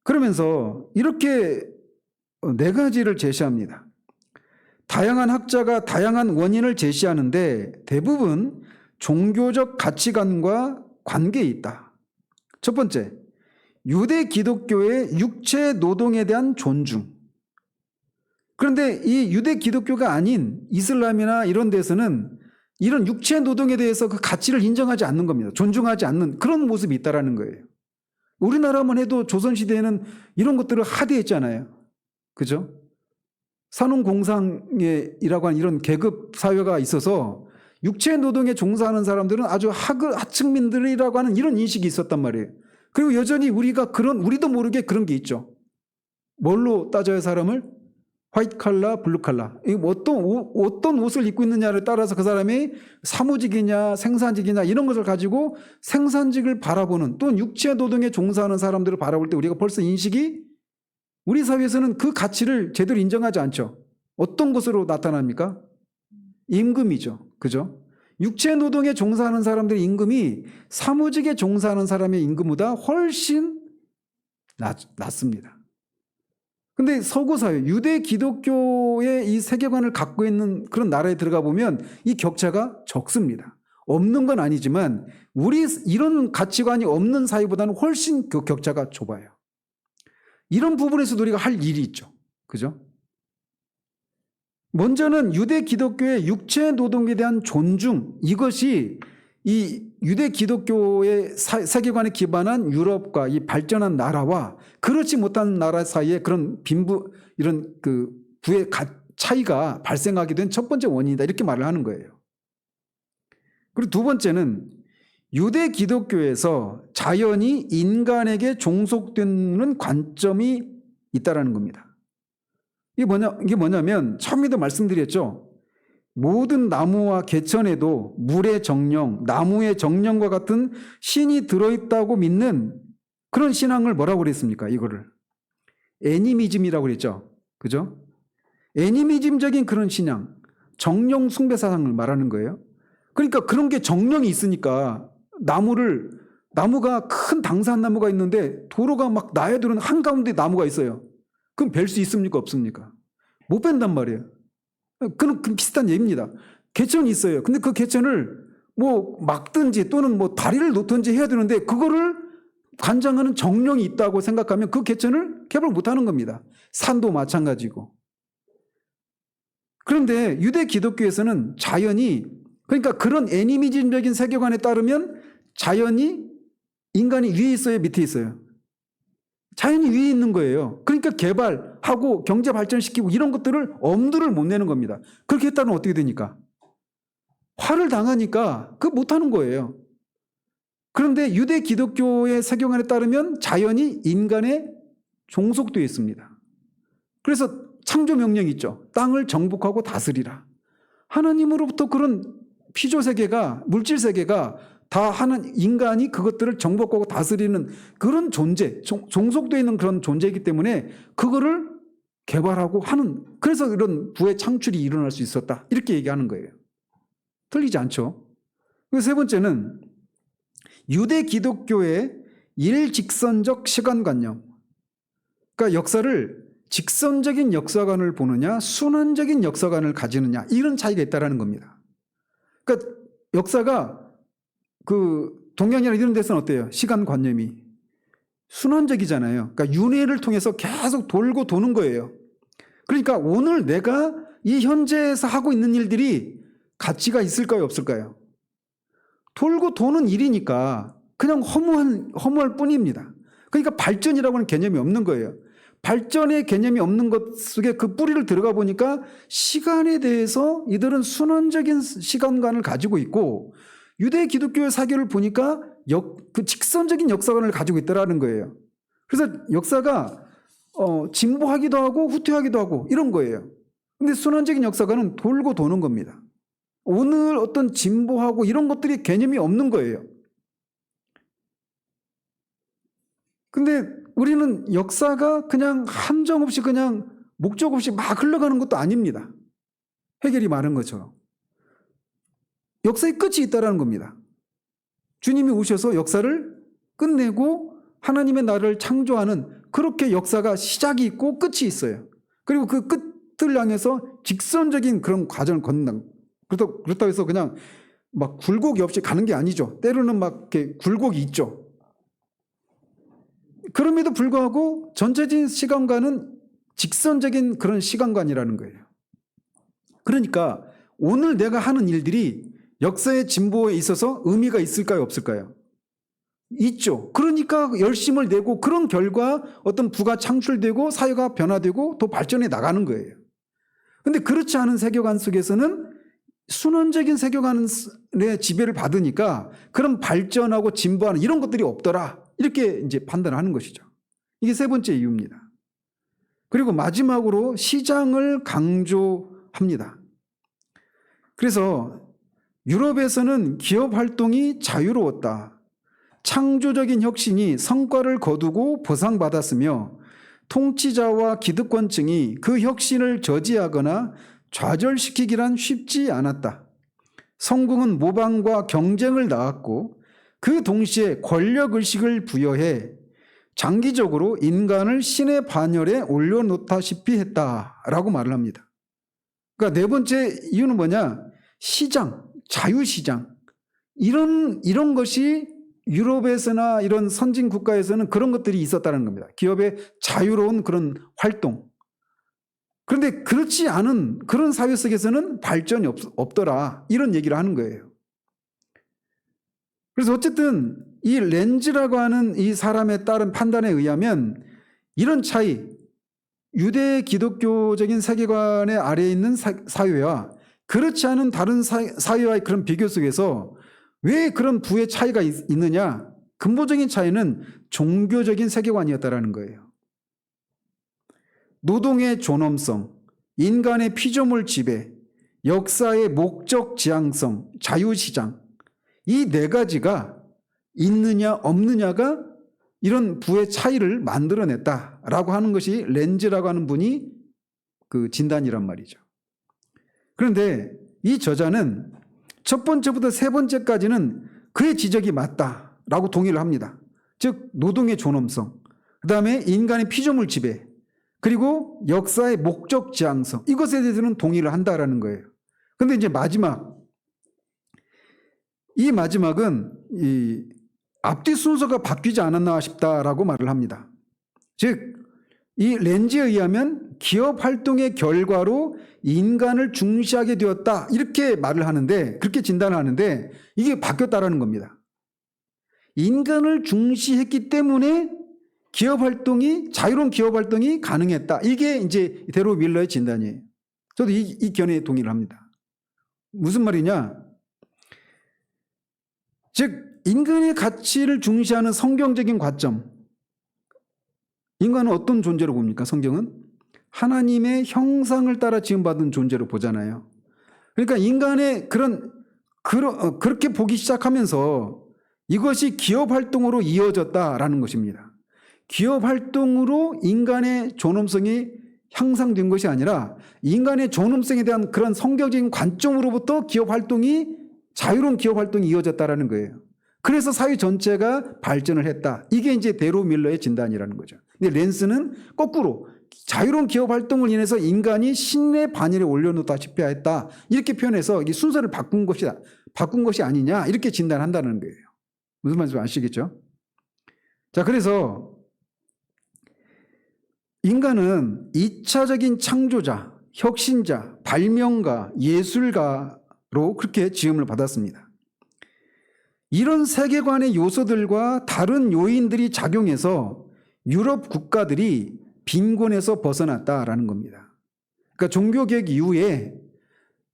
그러면서 이렇게 네 가지를 제시합니다. 다양한 학자가 다양한 원인을 제시하는데 대부분 종교적 가치관과 관계에 있다. 첫 번째, 유대 기독교의 육체 노동에 대한 존중. 그런데 이 유대 기독교가 아닌 이슬람이나 이런 데서는 이런 육체 노동에 대해서 그 가치를 인정하지 않는 겁니다. 존중하지 않는 그런 모습이 있다라는 거예요. 우리나라만 해도 조선시대에는 이런 것들을 하대했잖아요. 그죠? 산업공상이라고 하는 이런 계급 사회가 있어서 육체 노동에 종사하는 사람들은 아주 하층민들이라고 하는 이런 인식이 있었단 말이에요. 그리고 여전히 우리도 모르게 그런 게 있죠. 뭘로 따져요, 사람을? 화이트 칼라, 블루 칼라. 어떤 옷을 입고 있느냐를 따라서 그 사람이 사무직이냐, 생산직이냐 이런 것을 가지고 생산직을 바라보는 또는 육체 노동에 종사하는 사람들을 바라볼 때 우리가 벌써 인식이 우리 사회에서는 그 가치를 제대로 인정하지 않죠. 어떤 것으로 나타납니까? 임금이죠. 그죠? 육체 노동에 종사하는 사람들의 임금이 사무직에 종사하는 사람의 임금보다 훨씬 낮습니다. 근데 서구 사회, 유대 기독교의 이 세계관을 갖고 있는 그런 나라에 들어가 보면 이 격차가 적습니다. 없는 건 아니지만 우리 이런 가치관이 없는 사회보다는 훨씬 그 격차가 좁아요. 이런 부분에서도 우리가 할 일이 있죠. 그죠? 먼저는 유대 기독교의 육체 노동에 대한 존중, 이것이 이 유대 기독교의 세계관에 기반한 유럽과 이 발전한 나라와 그렇지 못한 나라 사이에 그런 이런 그 부의 차이가 발생하게 된 첫 번째 원인이다. 이렇게 말을 하는 거예요. 그리고 두 번째는 유대 기독교에서 자연이 인간에게 종속되는 관점이 있다라는 겁니다. 이게 뭐냐면 처음에도 말씀드렸죠. 모든 나무와 개천에도 물의 정령, 나무의 정령과 같은 신이 들어있다고 믿는 그런 신앙을 뭐라고 그랬습니까? 이거를 애니미즘이라고 그랬죠. 그죠? 애니미즘적인 그런 신앙, 정령 숭배 사상을 말하는 거예요. 그러니까 그런 게 정령이 있으니까 나무를 나무가 큰 당산나무가 있는데 도로가 막 나해도는 한가운데 나무가 있어요. 그럼 벨 수 있습니까? 없습니까? 못 벤단 말이에요. 그건 비슷한 예입니다. 개천이 있어요. 근데 그 개천을 뭐 막든지 또는 뭐 다리를 놓든지 해야 되는데 그거를 관장하는 정령이 있다고 생각하면 그 개천을 개발 못하는 겁니다. 산도 마찬가지고. 그런데 유대 기독교에서는 자연이, 그러니까 그런 애니미즘적인 세계관에 따르면 자연이, 인간이 위에 있어요, 밑에 있어요? 자연이 위에 있는 거예요. 그러니까 개발하고 경제 발전시키고 이런 것들을 엄두를 못 내는 겁니다. 그렇게 했다면 어떻게 되니까? 화를 당하니까 그 못하는 거예요. 그런데 유대 기독교의 세계관에 따르면 자연이 인간의 종속되어 있습니다. 그래서 창조 명령이 있죠. 땅을 정복하고 다스리라. 하나님으로부터 그런 피조 세계가, 물질 세계가 다 하는, 인간이 그것들을 정복하고 다스리는 그런 존재, 종속되어 있는 그런 존재이기 때문에 그거를 개발하고 하는, 그래서 이런 부의 창출이 일어날 수 있었다. 이렇게 얘기하는 거예요. 틀리지 않죠? 세 번째는 유대 기독교의 일직선적 시간관념. 그러니까 역사를 직선적인 역사관을 보느냐 순환적인 역사관을 가지느냐, 이런 차이가 있다는 겁니다. 그러니까 역사가 그 동양이나 이런 데서는 어때요? 시간관념이 순환적이잖아요. 그러니까 윤회를 통해서 계속 돌고 도는 거예요. 그러니까 오늘 내가 이 현재에서 하고 있는 일들이 가치가 있을까요, 없을까요? 돌고 도는 일이니까 그냥 허무할 뿐입니다. 그러니까 발전이라고 하는 개념이 없는 거예요. 발전의 개념이 없는 것 속에 그 뿌리를 들어가 보니까 시간에 대해서 이들은 순환적인 시간관을 가지고 있고, 유대 기독교의 사교를 보니까 그 직선적인 역사관을 가지고 있다는 거예요. 그래서 역사가 진보하기도 하고 후퇴하기도 하고 이런 거예요. 근데 순환적인 역사관은 돌고 도는 겁니다. 오늘 어떤 진보하고 이런 것들이 개념이 없는 거예요. 근데 우리는 역사가 그냥 함정 없이 그냥 목적 없이 막 흘러가는 것도 아닙니다. 해겔이 말한 것처럼. 역사의 끝이 있다는 겁니다. 주님이 오셔서 역사를 끝내고 하나님의 나라를 창조하는, 그렇게 역사가 시작이 있고 끝이 있어요. 그리고 그 끝을 향해서 직선적인 그런 과정을 걷는다. 그렇다고 해서 그냥 막 굴곡이 없이 가는 게 아니죠. 때로는 막 이렇게 굴곡이 있죠. 그럼에도 불구하고 전체적인 시간관은 직선적인 그런 시간관이라는 거예요. 그러니까 오늘 내가 하는 일들이 역사의 진보에 있어서 의미가 있을까요, 없을까요? 있죠. 그러니까 열심을 내고 그런 결과 어떤 부가 창출되고 사회가 변화되고 더 발전해 나가는 거예요. 그런데 그렇지 않은 세계관 속에서는 순환적인 세계관의 지배를 받으니까 그런 발전하고 진보하는 이런 것들이 없더라. 이렇게 이제 판단하는 것이죠. 이게 세 번째 이유입니다. 그리고 마지막으로 시장을 강조합니다. 그래서 유럽에서는 기업 활동이 자유로웠다. 창조적인 혁신이 성과를 거두고 보상받았으며 통치자와 기득권층이 그 혁신을 저지하거나 좌절시키기란 쉽지 않았다. 성공은 모방과 경쟁을 낳았고 그 동시에 권력의식을 부여해 장기적으로 인간을 신의 반열에 올려놓다시피 했다라고 말을 합니다. 그러니까 네 번째 이유는 뭐냐? 시장, 자유시장. 이런 것이 유럽에서나 이런 선진 국가에서는 그런 것들이 있었다는 겁니다. 기업의 자유로운 그런 활동. 그런데 그렇지 않은 그런 사회 속에서는 발전이 없더라. 이런 얘기를 하는 거예요. 그래서 어쨌든 이 렌즈라고 하는 이 사람에 따른 판단에 의하면 이런 차이, 유대 기독교적인 세계관의 아래에 있는 사회와 그렇지 않은 다른 사회와의 그런 비교 속에서 왜 그런 부의 차이가 있느냐? 근본적인 차이는 종교적인 세계관이었다라는 거예요. 노동의 존엄성, 인간의 피조물 지배, 역사의 목적 지향성, 자유시장, 이 네 가지가 있느냐 없느냐가 이런 부의 차이를 만들어냈다라고 하는 것이 렌즈라고 하는 분이 그 진단이란 말이죠. 그런데 이 저자는 첫 번째부터 세 번째까지는 그의 지적이 맞다. 라고 동의를 합니다. 즉 노동의 존엄성, 그 다음에 인간의 피조물 지배, 그리고 역사의 목적 지향성, 이것에 대해서는 동의를 한다라는 거예요. 그런데 이제 이 마지막은 이 앞뒤 순서가 바뀌지 않았나 싶다라고 말을 합니다. 즉 이 렌즈에 의하면 기업 활동의 결과로 인간을 중시하게 되었다, 이렇게 말을 하는데, 그렇게 진단을 하는데 이게 바뀌었다라는 겁니다. 인간을 중시했기 때문에 자유로운 기업 활동이 가능했다. 이게 이제 데로 밀러의 진단이에요. 저도 이 견해에 동의를 합니다. 무슨 말이냐? 즉 인간의 가치를 중시하는 성경적인 관점, 인간은 어떤 존재로 봅니까? 성경은 하나님의 형상을 따라 지음받은 존재로 보잖아요. 그러니까 인간의 그렇게 보기 시작하면서 이것이 기업 활동으로 이어졌다라는 것입니다. 기업 활동으로 인간의 존엄성이 향상된 것이 아니라 인간의 존엄성에 대한 그런 성경적인 관점으로부터 자유로운 기업 활동이 이어졌다라는 거예요. 그래서 사회 전체가 발전을 했다. 이게 이제 데로 밀러의 진단이라는 거죠. 근데 렌스는 거꾸로 자유로운 기업 활동을 인해서 인간이 신의 반열에 올려놓다시피 했다, 이렇게 표현해서 이 순서를 바꾼 것이 아니냐, 이렇게 진단한다는 거예요. 무슨 말인지 아시겠죠? 자, 그래서 인간은 2차적인 창조자, 혁신자, 발명가, 예술가로 그렇게 지음을 받았습니다. 이런 세계관의 요소들과 다른 요인들이 작용해서 유럽 국가들이 빈곤에서 벗어났다라는 겁니다. 그러니까 종교개혁 이후에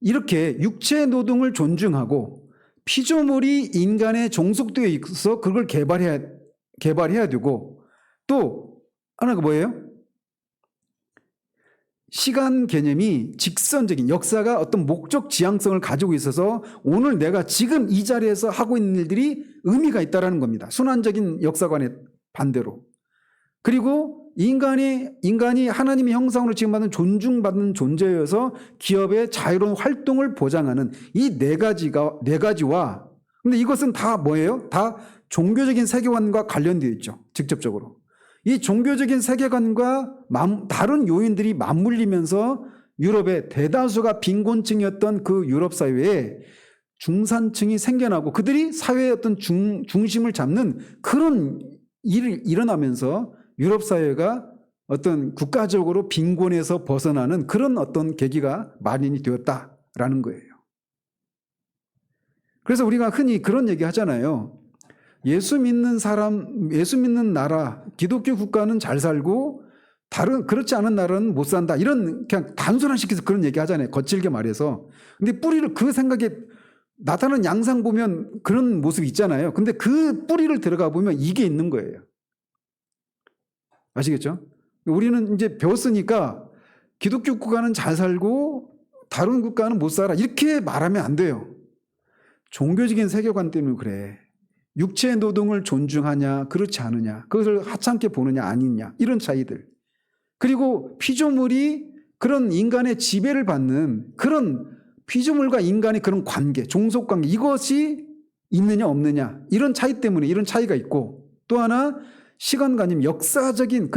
이렇게 육체 노동을 존중하고 피조물이 인간에 종속되어 있어서 그걸 개발해야 되고, 또 하나가 뭐예요? 시간 개념이 직선적인, 역사가 어떤 목적 지향성을 가지고 있어서 오늘 내가 지금 이 자리에서 하고 있는 일들이 의미가 있다는 겁니다. 순환적인 역사관의 반대로. 그리고 인간이 하나님의 형상으로 지음받은 존중받는 존재여서 기업의 자유로운 활동을 보장하는 이 네 가지와, 근데 이것은 다 뭐예요? 다 종교적인 세계관과 관련되어 있죠. 직접적으로. 이 종교적인 세계관과 다른 요인들이 맞물리면서 유럽의 대다수가 빈곤층이었던 그 유럽 사회에 중산층이 생겨나고 그들이 사회의 어떤 중심을 잡는 그런 일이 일어나면서 유럽 사회가 어떤 국가적으로 빈곤에서 벗어나는 그런 어떤 계기가 마련이 되었다라는 거예요. 그래서 우리가 흔히 그런 얘기 하잖아요. 예수 믿는 나라, 기독교 국가는 잘 살고 그렇지 않은 나라는 못 산다, 이런 그냥 단순화시켜서 그런 얘기 하잖아요. 거칠게 말해서. 근데 뿌리를, 그 생각에 나타나는 양상 보면 그런 모습이 있잖아요. 근데 그 뿌리를 들어가 보면 이게 있는 거예요. 아시겠죠? 우리는 이제 배웠으니까 기독교 국가는 잘 살고 다른 국가는 못 살아, 이렇게 말하면 안 돼요. 종교적인 세계관 때문에 그래. 육체 노동을 존중하냐, 그렇지 않느냐, 그것을 하찮게 보느냐 아니냐, 이런 차이들. 그리고 피조물이 그런 인간의 지배를 받는 그런 피조물과 인간의 그런 관계, 종속관계, 이것이 있느냐 없느냐, 이런 차이 때문에 이런 차이가 있고, 또 하나 시간관념, 역사적인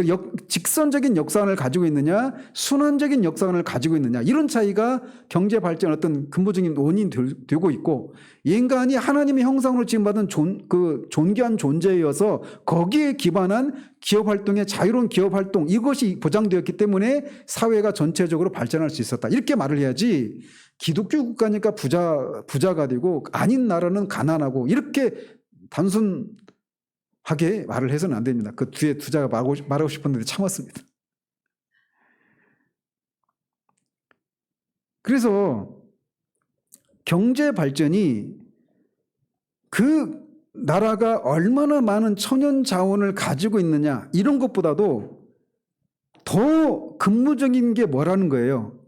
직선적인 역사관을 가지고 있느냐, 순환적인 역사관을 가지고 있느냐, 이런 차이가 경제 발전 어떤 근본적인 원인이 되고 있고, 인간이 하나님의 형상으로 지음받은 존귀한 존재여서 거기에 기반한 기업 활동의 자유로운 기업 활동, 이것이 보장되었기 때문에 사회가 전체적으로 발전할 수 있었다, 이렇게 말을 해야지 기독교 국가니까 부자가 되고 아닌 나라는 가난하고, 이렇게 단순하게 말을 해서는 안 됩니다. 그 뒤에 투자가 말하고 싶었는데 참았습니다. 그래서 경제 발전이 그 나라가 얼마나 많은 천연 자원을 가지고 있느냐, 이런 것보다도 더 근무적인 게 뭐라는 거예요?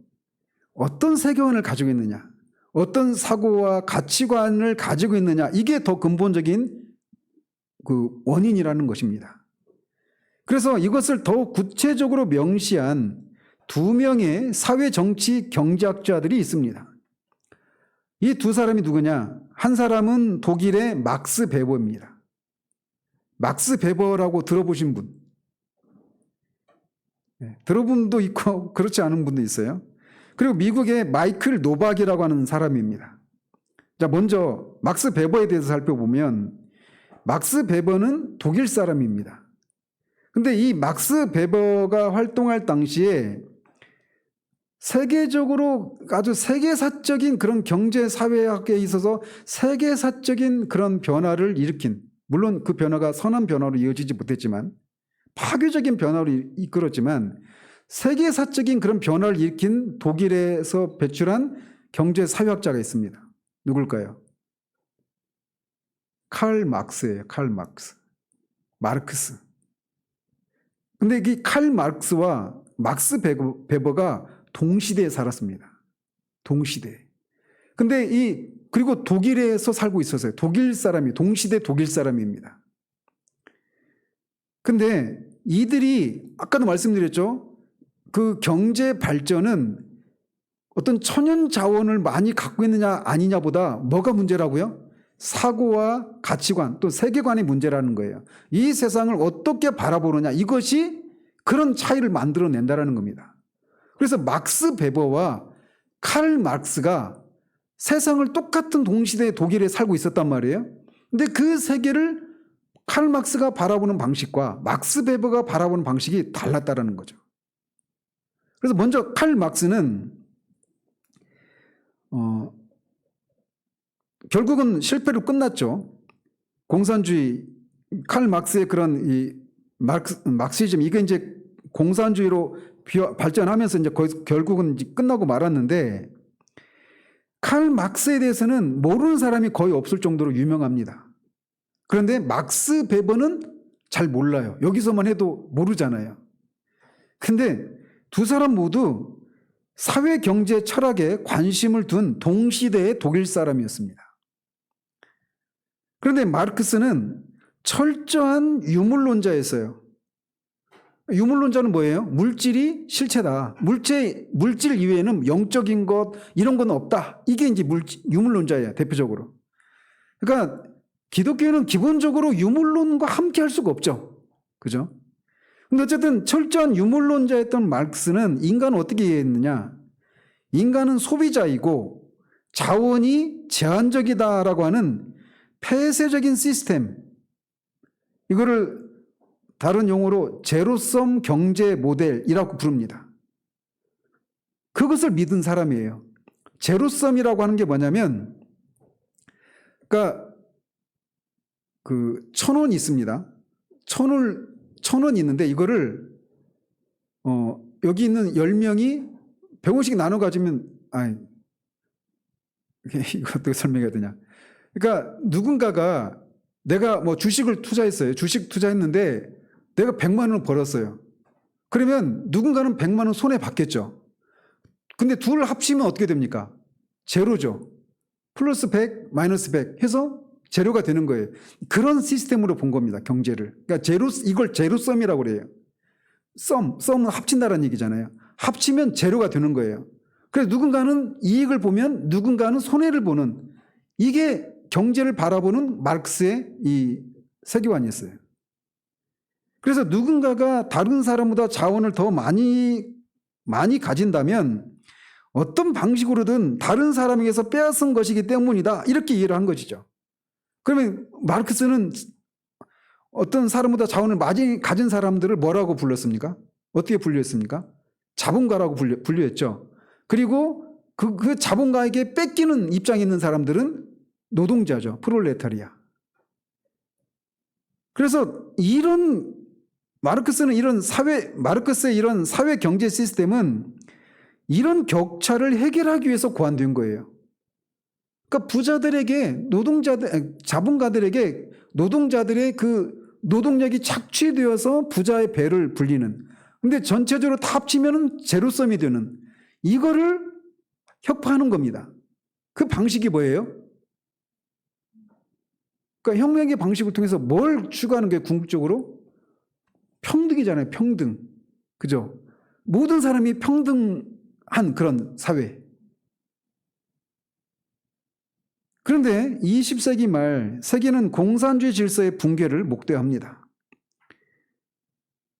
어떤 세계관을 가지고 있느냐, 어떤 사고와 가치관을 가지고 있느냐, 이게 더 근본적인 그 원인이라는 것입니다. 그래서 이것을 더욱 구체적으로 명시한 두 명의 사회, 정치, 경제학자들이 있습니다. 이 두 사람이 누구냐? 한 사람은 독일의 막스 베버입니다. 막스 베버라고 들어보신 분? 네, 들어본 분도 있고 그렇지 않은 분도 있어요. 그리고 미국의 마이클 노박이라고 하는 사람입니다. 자, 먼저 막스 베버에 대해서 살펴보면 막스 베버는 독일 사람입니다. 근데 이 막스 베버가 활동할 당시에 세계적으로 아주 세계사적인 그런 경제 사회학에 있어서 세계사적인 그런 변화를 일으킨, 물론 그 변화가 선한 변화로 이어지지 못했지만 파괴적인 변화로 이끌었지만 세계사적인 그런 변화를 일으킨 독일에서 배출한 경제 사회학자가 있습니다. 누굴까요? 칼 막스예요. 칼 막스. 마르크스. 근데 이 칼 마르크스와 막스 베버가 동시대에 살았습니다. 동시대. 근데 그리고 독일에서 살고 있었어요. 독일 사람이, 동시대 독일 사람입니다. 근데 이들이, 아까도 말씀드렸죠? 그 경제 발전은 어떤 천연 자원을 많이 갖고 있느냐 아니냐보다 뭐가 문제라고요? 사고와 가치관, 또 세계관의 문제라는 거예요. 이 세상을 어떻게 바라보느냐, 이것이 그런 차이를 만들어낸다는 겁니다. 그래서 막스 베버와 칼 마르크스가 세상을 똑같은 동시대에 독일에 살고 있었단 말이에요. 근데 그 세계를 칼 마르크스가 바라보는 방식과 막스 베버가 바라보는 방식이 달랐다는 거죠. 그래서 먼저 칼 마르크스는 결국은 실패로 끝났죠. 공산주의, 칼 마르크스의 그런 이 막시즘, 이게 이제 공산주의로 발전하면서 이제 결국은 이제 끝나고 말았는데, 칼 마르크스에 대해서는 모르는 사람이 거의 없을 정도로 유명합니다. 그런데 막스 베버는 잘 몰라요. 여기서만 해도 모르잖아요. 근데 두 사람 모두 사회, 경제, 철학에 관심을 둔 동시대의 독일 사람이었습니다. 그런데 마르크스는 철저한 유물론자였어요. 유물론자는 뭐예요? 물질이 실체다. 물질 이외에는 영적인 것, 이런 건 없다. 이게 이제 유물론자예요, 대표적으로. 그러니까 기독교는 기본적으로 유물론과 함께 할 수가 없죠. 그죠? 근데 어쨌든 철저한 유물론자였던 마르크스는 인간을 어떻게 이해했느냐? 인간은 소비자이고 자원이 제한적이다라고 하는 폐쇄적인 시스템, 이거를 다른 용어로 제로섬 경제 모델이라고 부릅니다. 그것을 믿은 사람이에요. 제로섬이라고 하는 게 뭐냐면, 그러니까 그 1,000원이 있습니다. 1,000원이 있는데 이거를 여기 있는 10명이 100원씩 나눠 가지면, 이거 어떻게 설명해야 되냐? 그러니까 누군가가, 내가 뭐 주식을 투자했어요. 주식 투자했는데 내가 100만 원을 벌었어요. 그러면 누군가는 100만 원 손해 받겠죠. 근데 둘을 합치면 어떻게 됩니까? 제로죠. 플러스 100, 마이너스 100 해서 제로가 되는 거예요. 그런 시스템으로 본 겁니다, 경제를. 그러니까 이걸 제로섬이라고 그래요. 썸은 합친다라는 얘기잖아요. 합치면 제로가 되는 거예요. 그래서 누군가는 이익을 보면 누군가는 손해를 보는, 이게 경제를 바라보는 마르크스의 이 세계관이었어요. 그래서 누군가가 다른 사람보다 자원을 더 많이 가진다면 어떤 방식으로든 다른 사람에게서 빼앗은 것이기 때문이다, 이렇게 이해를 한 것이죠. 그러면 마르크스는 어떤 사람보다 자원을 많이 가진 사람들을 뭐라고 불렀습니까? 어떻게 분류했습니까? 자본가라고 분류했죠. 그리고 그 자본가에게 뺏기는 입장에 있는 사람들은 노동자죠. 프롤레타리아. 그래서 마르크스의 이런 사회 경제 시스템은 이런 격차를 해결하기 위해서 고안된 거예요. 그러니까 부자들에게 자본가들에게 노동자들의 그 노동력이 착취되어서 부자의 배를 불리는, 근데 전체적으로 다 합치면 제로섬이 되는, 이거를 혁파하는 겁니다. 그 방식이 뭐예요? 그러니까 혁명의 방식을 통해서 뭘 추구하는 게 궁극적으로? 평등이잖아요. 평등. 그죠? 모든 사람이 평등한 그런 사회. 그런데 20세기 말 세계는 공산주의 질서의 붕괴를 목도합니다.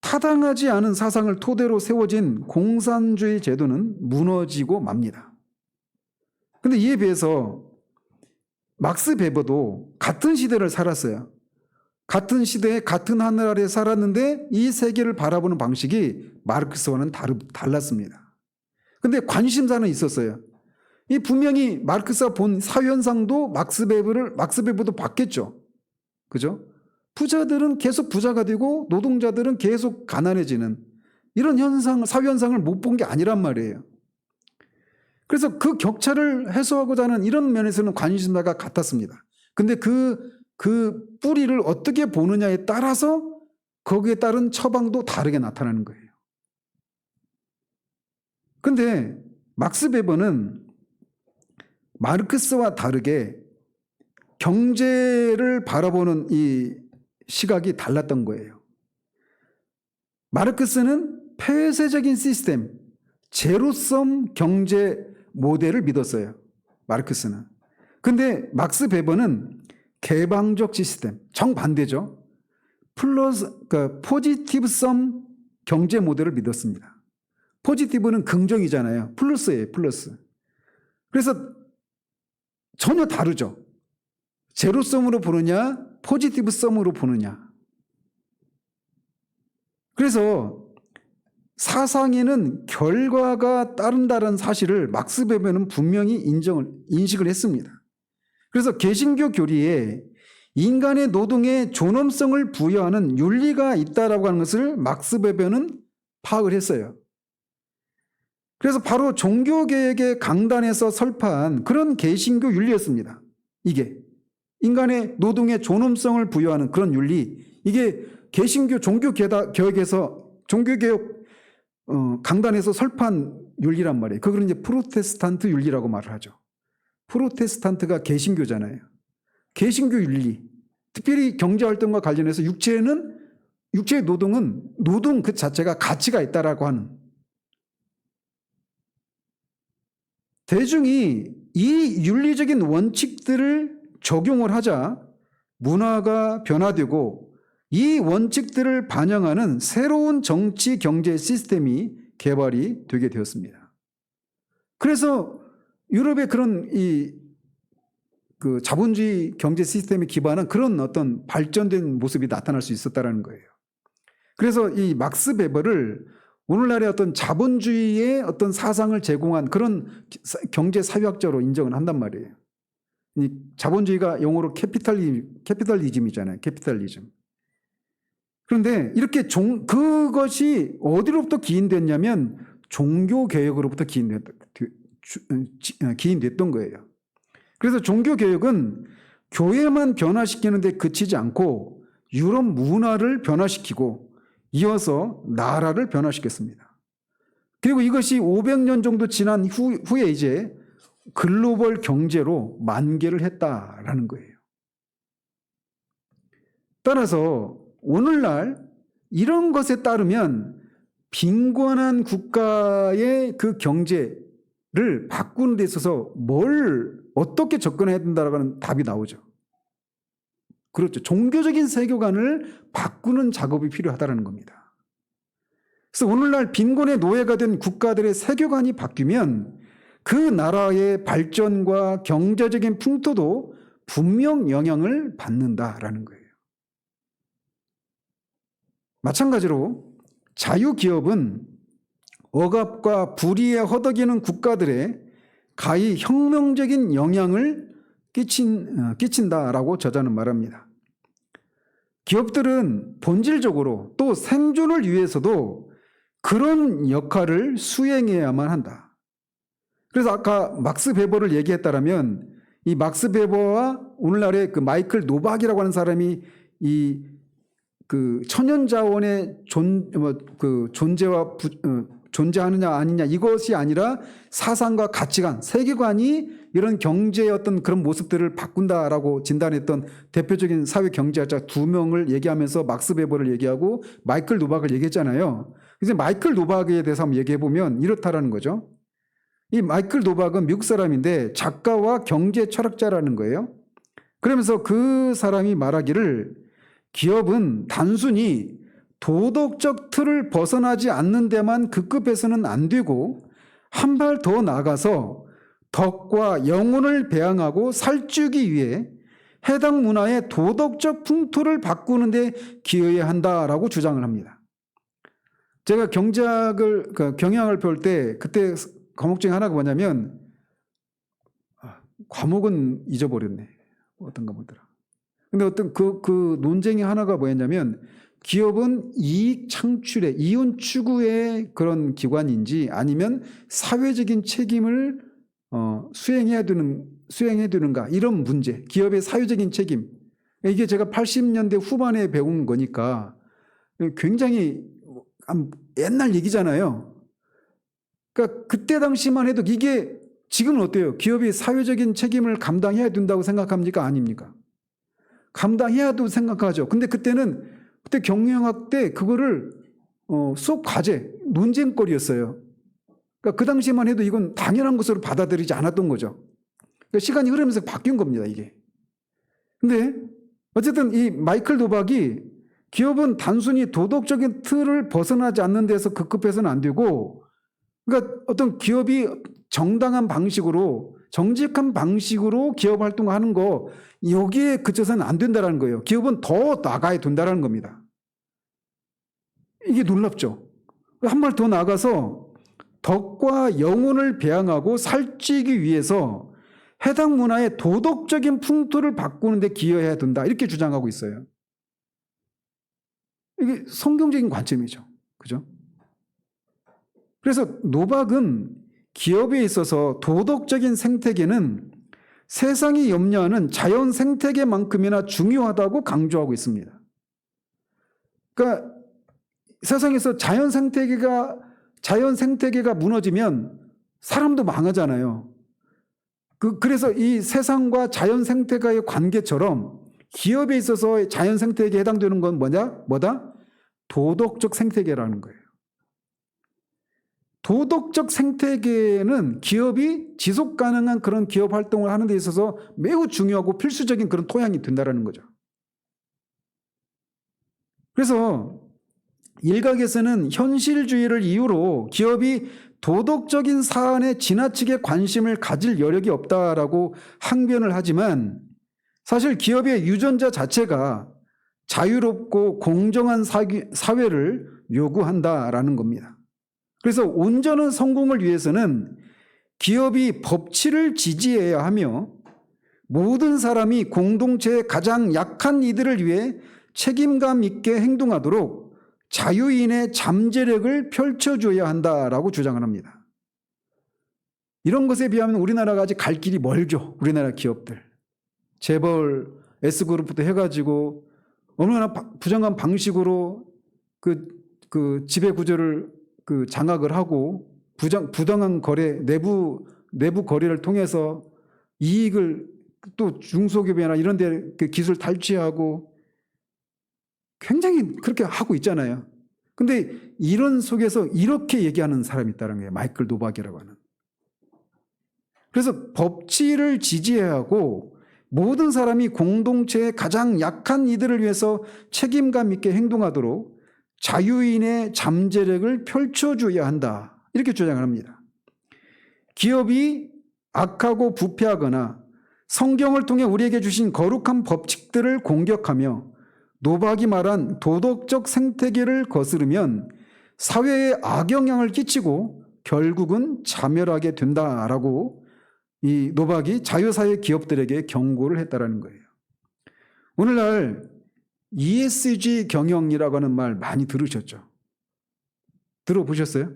타당하지 않은 사상을 토대로 세워진 공산주의 제도는 무너지고 맙니다. 그런데 이에 비해서 막스 베버도 같은 시대를 살았어요. 같은 시대에 같은 하늘 아래 살았는데 이 세계를 바라보는 방식이 마르크스와는 달랐습니다. 근데 관심사는 있었어요. 이 분명히 마르크스가 본 사회현상도 막스 베버도 봤겠죠. 그죠? 부자들은 계속 부자가 되고 노동자들은 계속 가난해지는 이런 현상, 사회현상을 못 본 게 아니란 말이에요. 그래서 그 격차를 해소하고자 하는 이런 면에서는 관심사가 같았습니다. 근데 그 뿌리를 어떻게 보느냐에 따라서 거기에 따른 처방도 다르게 나타나는 거예요. 근데 막스 베버는 마르크스와 다르게 경제를 바라보는 이 시각이 달랐던 거예요. 마르크스는 폐쇄적인 시스템, 제로섬 경제 모델을 믿었어요. 마르크스는. 근데 막스 베버는 개방적 시스템, 정반대죠. 그러니까 포지티브섬 경제 모델을 믿었습니다. 포지티브는 긍정이잖아요. 플러스예요, 플러스. 그래서 전혀 다르죠. 제로섬으로 보느냐, 포지티브섬으로 보느냐. 그래서 사상에는 결과가 따른다는 사실을 막스 베버는 분명히 인식을 했습니다. 그래서 개신교 교리에 인간의 노동에 존엄성을 부여하는 윤리가 있다라고 하는 것을 막스 베버는 파악을 했어요. 그래서 바로 종교개혁의 강단에서 설파한 그런 개신교 윤리였습니다. 이게 인간의 노동에 존엄성을 부여하는 그런 윤리, 이게 개신교 종교개혁에서 종교개혁 강단에서 설파한 윤리란 말이에요. 그걸 이제 프로테스탄트 윤리라고 말을 하죠. 프로테스탄트가 개신교잖아요. 개신교 윤리, 특별히 경제활동과 관련해서 육체의 노동은 노동 그 자체가 가치가 있다라고 하는, 대중이 이 윤리적인 원칙들을 적용을 하자 문화가 변화되고 이 원칙들을 반영하는 새로운 정치 경제 시스템이 개발이 되게 되었습니다. 그래서 유럽의 그런 그 자본주의 경제 시스템에 기반한 그런 어떤 발전된 모습이 나타날 수 있었다는 거예요. 그래서 이 막스 베버를 오늘날의 어떤 자본주의의 어떤 사상을 제공한 그런 경제 사회학자로 인정을 한단 말이에요. 이 자본주의가 영어로 캐피탈리즘이잖아요. 캐피탈리즘. 그런데 이렇게 그것이 어디로부터 기인됐냐면 종교개혁으로부터 기인됐던 거예요. 그래서 종교개혁은 교회만 변화시키는 데 그치지 않고 유럽 문화를 변화시키고 이어서 나라를 변화시켰습니다. 그리고 이것이 500년 정도 지난 후에 이제 글로벌 경제로 만개를 했다라는 거예요. 따라서 오늘날 이런 것에 따르면 빈곤한 국가의 그 경제를 바꾸는 데 있어서 어떻게 접근해야 된다라고 하는 답이 나오죠. 그렇죠. 종교적인 세계관을 바꾸는 작업이 필요하다는 겁니다. 그래서 오늘날 빈곤의 노예가 된 국가들의 세계관이 바뀌면 그 나라의 발전과 경제적인 풍토도 분명 영향을 받는다라는 거예요. 마찬가지로 자유기업은 억압과 불의에 허덕이는 국가들에 가히 혁명적인 영향을 끼친다라고 저자는 말합니다. 기업들은 본질적으로 또 생존을 위해서도 그런 역할을 수행해야만 한다. 그래서 아까 막스 베버를 얘기했다라면 이 막스 베버와 오늘날의 그 마이클 노박이라고 하는 사람이 그 천연자원의 존재하느냐 아니냐 이것이 아니라 사상과 가치관, 세계관이 이런 경제의 어떤 그런 모습들을 바꾼다라고 진단했던 대표적인 사회 경제학자 2명을 얘기하면서 막스 베버를 얘기하고 마이클 노박을 얘기했잖아요. 이제 마이클 노박에 대해서 한번 얘기해 보면 이렇다라는 거죠. 이 마이클 노박은 미국 사람인데 작가와 경제 철학자라는 거예요. 그러면서 그 사람이 말하기를 기업은 단순히 도덕적 틀을 벗어나지 않는 데만 급급해서는 안 되고 한 발 더 나아가서 덕과 영혼을 배양하고 살찌우기 위해 해당 문화의 도덕적 풍토를 바꾸는 데 기여해야 한다라고 주장을 합니다. 제가 경제학을 경영학을 배울 때 그때 과목 중에 하나가 뭐냐면 과목은 잊어버렸네. 어떤 과목이더라. 근데 어떤 그 논쟁의 하나가 뭐였냐면 기업은 이익 창출의 이윤 추구의 그런 기관인지 아니면 사회적인 책임을 수행해야 되는가 이런 문제, 기업의 사회적인 책임. 이게 제가 80년대 후반에 배운 거니까 굉장히 옛날 얘기잖아요. 그러니까 그때 당시만 해도 이게 지금은 어때요? 기업이 사회적인 책임을 감당해야 된다고 생각합니까? 아닙니까? 감당해야 된다고 생각하죠. 근데 그때 경영학 때 그거를 수업 과제, 논쟁거리였어요. 그러니까 그 당시만 해도 이건 당연한 것으로 받아들이지 않았던 거죠. 그러니까 시간이 흐르면서 바뀐 겁니다, 이게. 근데 어쨌든 이 마이클 노박이 기업은 단순히 도덕적인 틀을 벗어나지 않는 데서 급급해서는 안 되고, 그러니까 어떤 기업이 정당한 방식으로, 정직한 방식으로 기업 활동을 하는 거, 여기에 그쳐서는 안 된다는 거예요. 기업은 더 나가야 된다는 겁니다. 이게 놀랍죠. 한 발 더 나가서 덕과 영혼을 배양하고 살찌기 위해서 해당 문화의 도덕적인 풍토를 바꾸는 데 기여해야 된다. 이렇게 주장하고 있어요. 이게 성경적인 관점이죠. 그죠? 그래서 노박은 기업에 있어서 도덕적인 생태계는 세상이 염려하는 자연 생태계만큼이나 중요하다고 강조하고 있습니다. 그러니까 세상에서 자연 생태계가 무너지면 사람도 망하잖아요. 그래서 이 세상과 자연 생태계의 관계처럼 기업에 있어서 자연 생태계에 해당되는 건 뭐다? 도덕적 생태계라는 거예요. 도덕적 생태계는 기업이 지속 가능한 그런 기업 활동을 하는 데 있어서 매우 중요하고 필수적인 그런 토양이 된다는 거죠. 그래서 일각에서는 현실주의를 이유로 기업이 도덕적인 사안에 지나치게 관심을 가질 여력이 없다라고 항변을 하지만 사실 기업의 유전자 자체가 자유롭고 공정한 사회를 요구한다라는 겁니다. 그래서 온전한 성공을 위해서는 기업이 법치를 지지해야 하며 모든 사람이 공동체의 가장 약한 이들을 위해 책임감 있게 행동하도록 자유인의 잠재력을 펼쳐줘야 한다라고 주장을 합니다. 이런 것에 비하면 우리나라가 아직 갈 길이 멀죠. 우리나라 기업들. 재벌, S그룹부터 해가지고 얼마나 부정한 방식으로 그 지배구조를 장악을 하고 부당한 거래, 내부 거래를 통해서 이익을 또 중소기업이나 이런 데 기술 탈취하고 굉장히 그렇게 하고 있잖아요. 근데 이런 속에서 이렇게 얘기하는 사람이 있다는 거예요. 마이클 노박이라고 하는. 그래서 법치를 지지해야 하고 모든 사람이 공동체의 가장 약한 이들을 위해서 책임감 있게 행동하도록 자유인의 잠재력을 펼쳐줘야 한다. 이렇게 주장을 합니다. 기업이 악하고 부패하거나 성경을 통해 우리에게 주신 거룩한 법칙들을 공격하며 노박이 말한 도덕적 생태계를 거스르면 사회에 악영향을 끼치고 결국은 자멸하게 된다라고 이 노박이 자유사회 기업들에게 경고를 했다라는 거예요. 오늘날 ESG 경영이라고 하는 말 많이 들으셨죠? 들어보셨어요?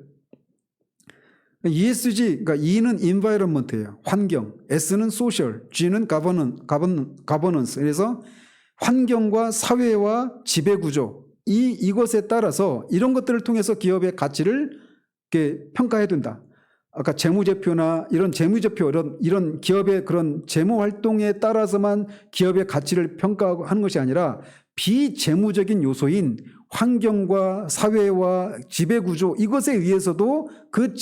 ESG, 그러니까 E는 environment예요. 환경, S는 social, G는 governance. 그래서 환경과 사회와 지배구조, 이것에 따라서 이런 것들을 통해서 기업의 가치를 이렇게 평가해야 된다. 아까 재무제표나 이런 재무제표, 이런 기업의 그런 재무활동에 따라서만 기업의 가치를 평가하는 것이 아니라 비재무적인 요소인 환경과 사회와 지배구조 이것에 의해서도 그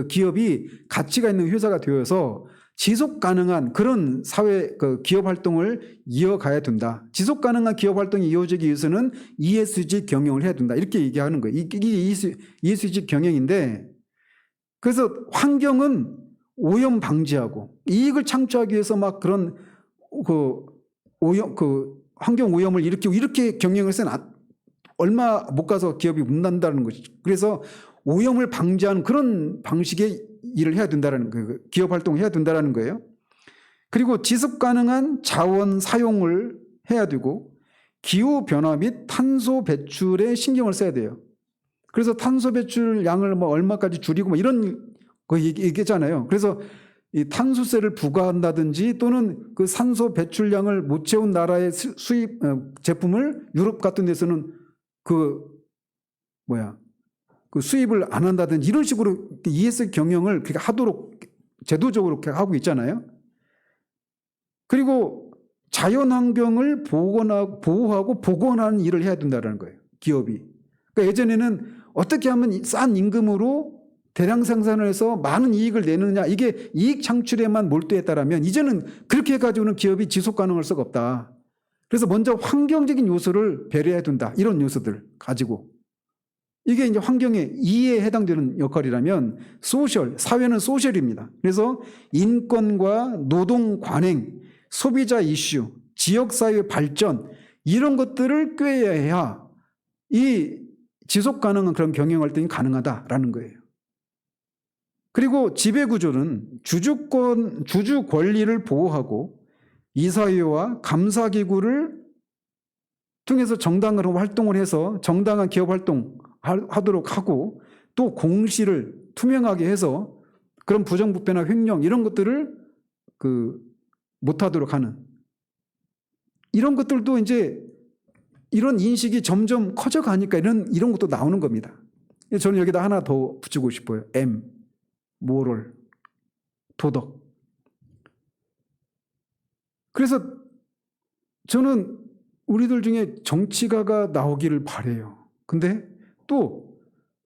기업이 가치가 있는 회사가 되어서 지속 가능한 그런 사회 기업 활동을 이어가야 된다. 지속 가능한 기업 활동이 이어지기 위해서는 ESG 경영을 해야 된다. 이렇게 얘기하는 거예요. 이게 ESG 경영인데, 그래서 환경은 오염 방지하고 이익을 창출하기 위해서 막 그런 환경 오염을 일으키고 이렇게 경영을 해서는 얼마 못 가서 기업이 문난다는 것이죠. 그래서 오염을 방지하는 그런 방식의 일을 해야 된다는 거예요. 기업 활동을 해야 된다는 거예요. 그리고 지속 가능한 자원 사용을 해야 되고 기후 변화 및 탄소 배출에 신경을 써야 돼요. 그래서 탄소 배출 양을 뭐 얼마까지 줄이고 뭐 이런 거 얘기했잖아요. 그래서 이 탄소세를 부과한다든지 또는 그 산소 배출량을 못 채운 나라의 수입 제품을 유럽 같은 데서는 그 수입을 안 한다든지 이런 식으로 ESG 경영을 그렇게 하도록 제도적으로 그렇게 하고 있잖아요. 그리고 자연 환경을 보호하고 복원하는 일을 해야 된다는 거예요. 기업이. 그러니까 예전에는 어떻게 하면 싼 임금으로 대량 생산을 해서 많은 이익을 내느냐, 이게 이익 창출에만 몰두했다라면 이제는 그렇게 해가지고는 기업이 지속 가능할 수가 없다. 그래서 먼저 환경적인 요소를 배려해야 된다. 이런 요소들 가지고. 이게 이제 환경의 E에 해당되는 역할이라면 소셜, 사회는 소셜입니다. 그래서 인권과 노동 관행, 소비자 이슈, 지역사회 발전 이런 것들을 꾀해야 이 지속 가능한 그런 경영 활동이 가능하다라는 거예요. 그리고 지배구조는 주주 권리를 보호하고 이사회와 감사기구를 통해서 정당한 활동을 해서 정당한 기업 활동 하도록 하고 또 공시를 투명하게 해서 그런 부정부패나 횡령 이런 것들을 못하도록 하는 이런 것들도 이제 이런 인식이 점점 커져가니까 이런 것도 나오는 겁니다. 저는 여기다 하나 더 붙이고 싶어요. M, 모럴, 도덕. 그래서 저는 우리들 중에 정치가가 나오기를 바라요. 근데 또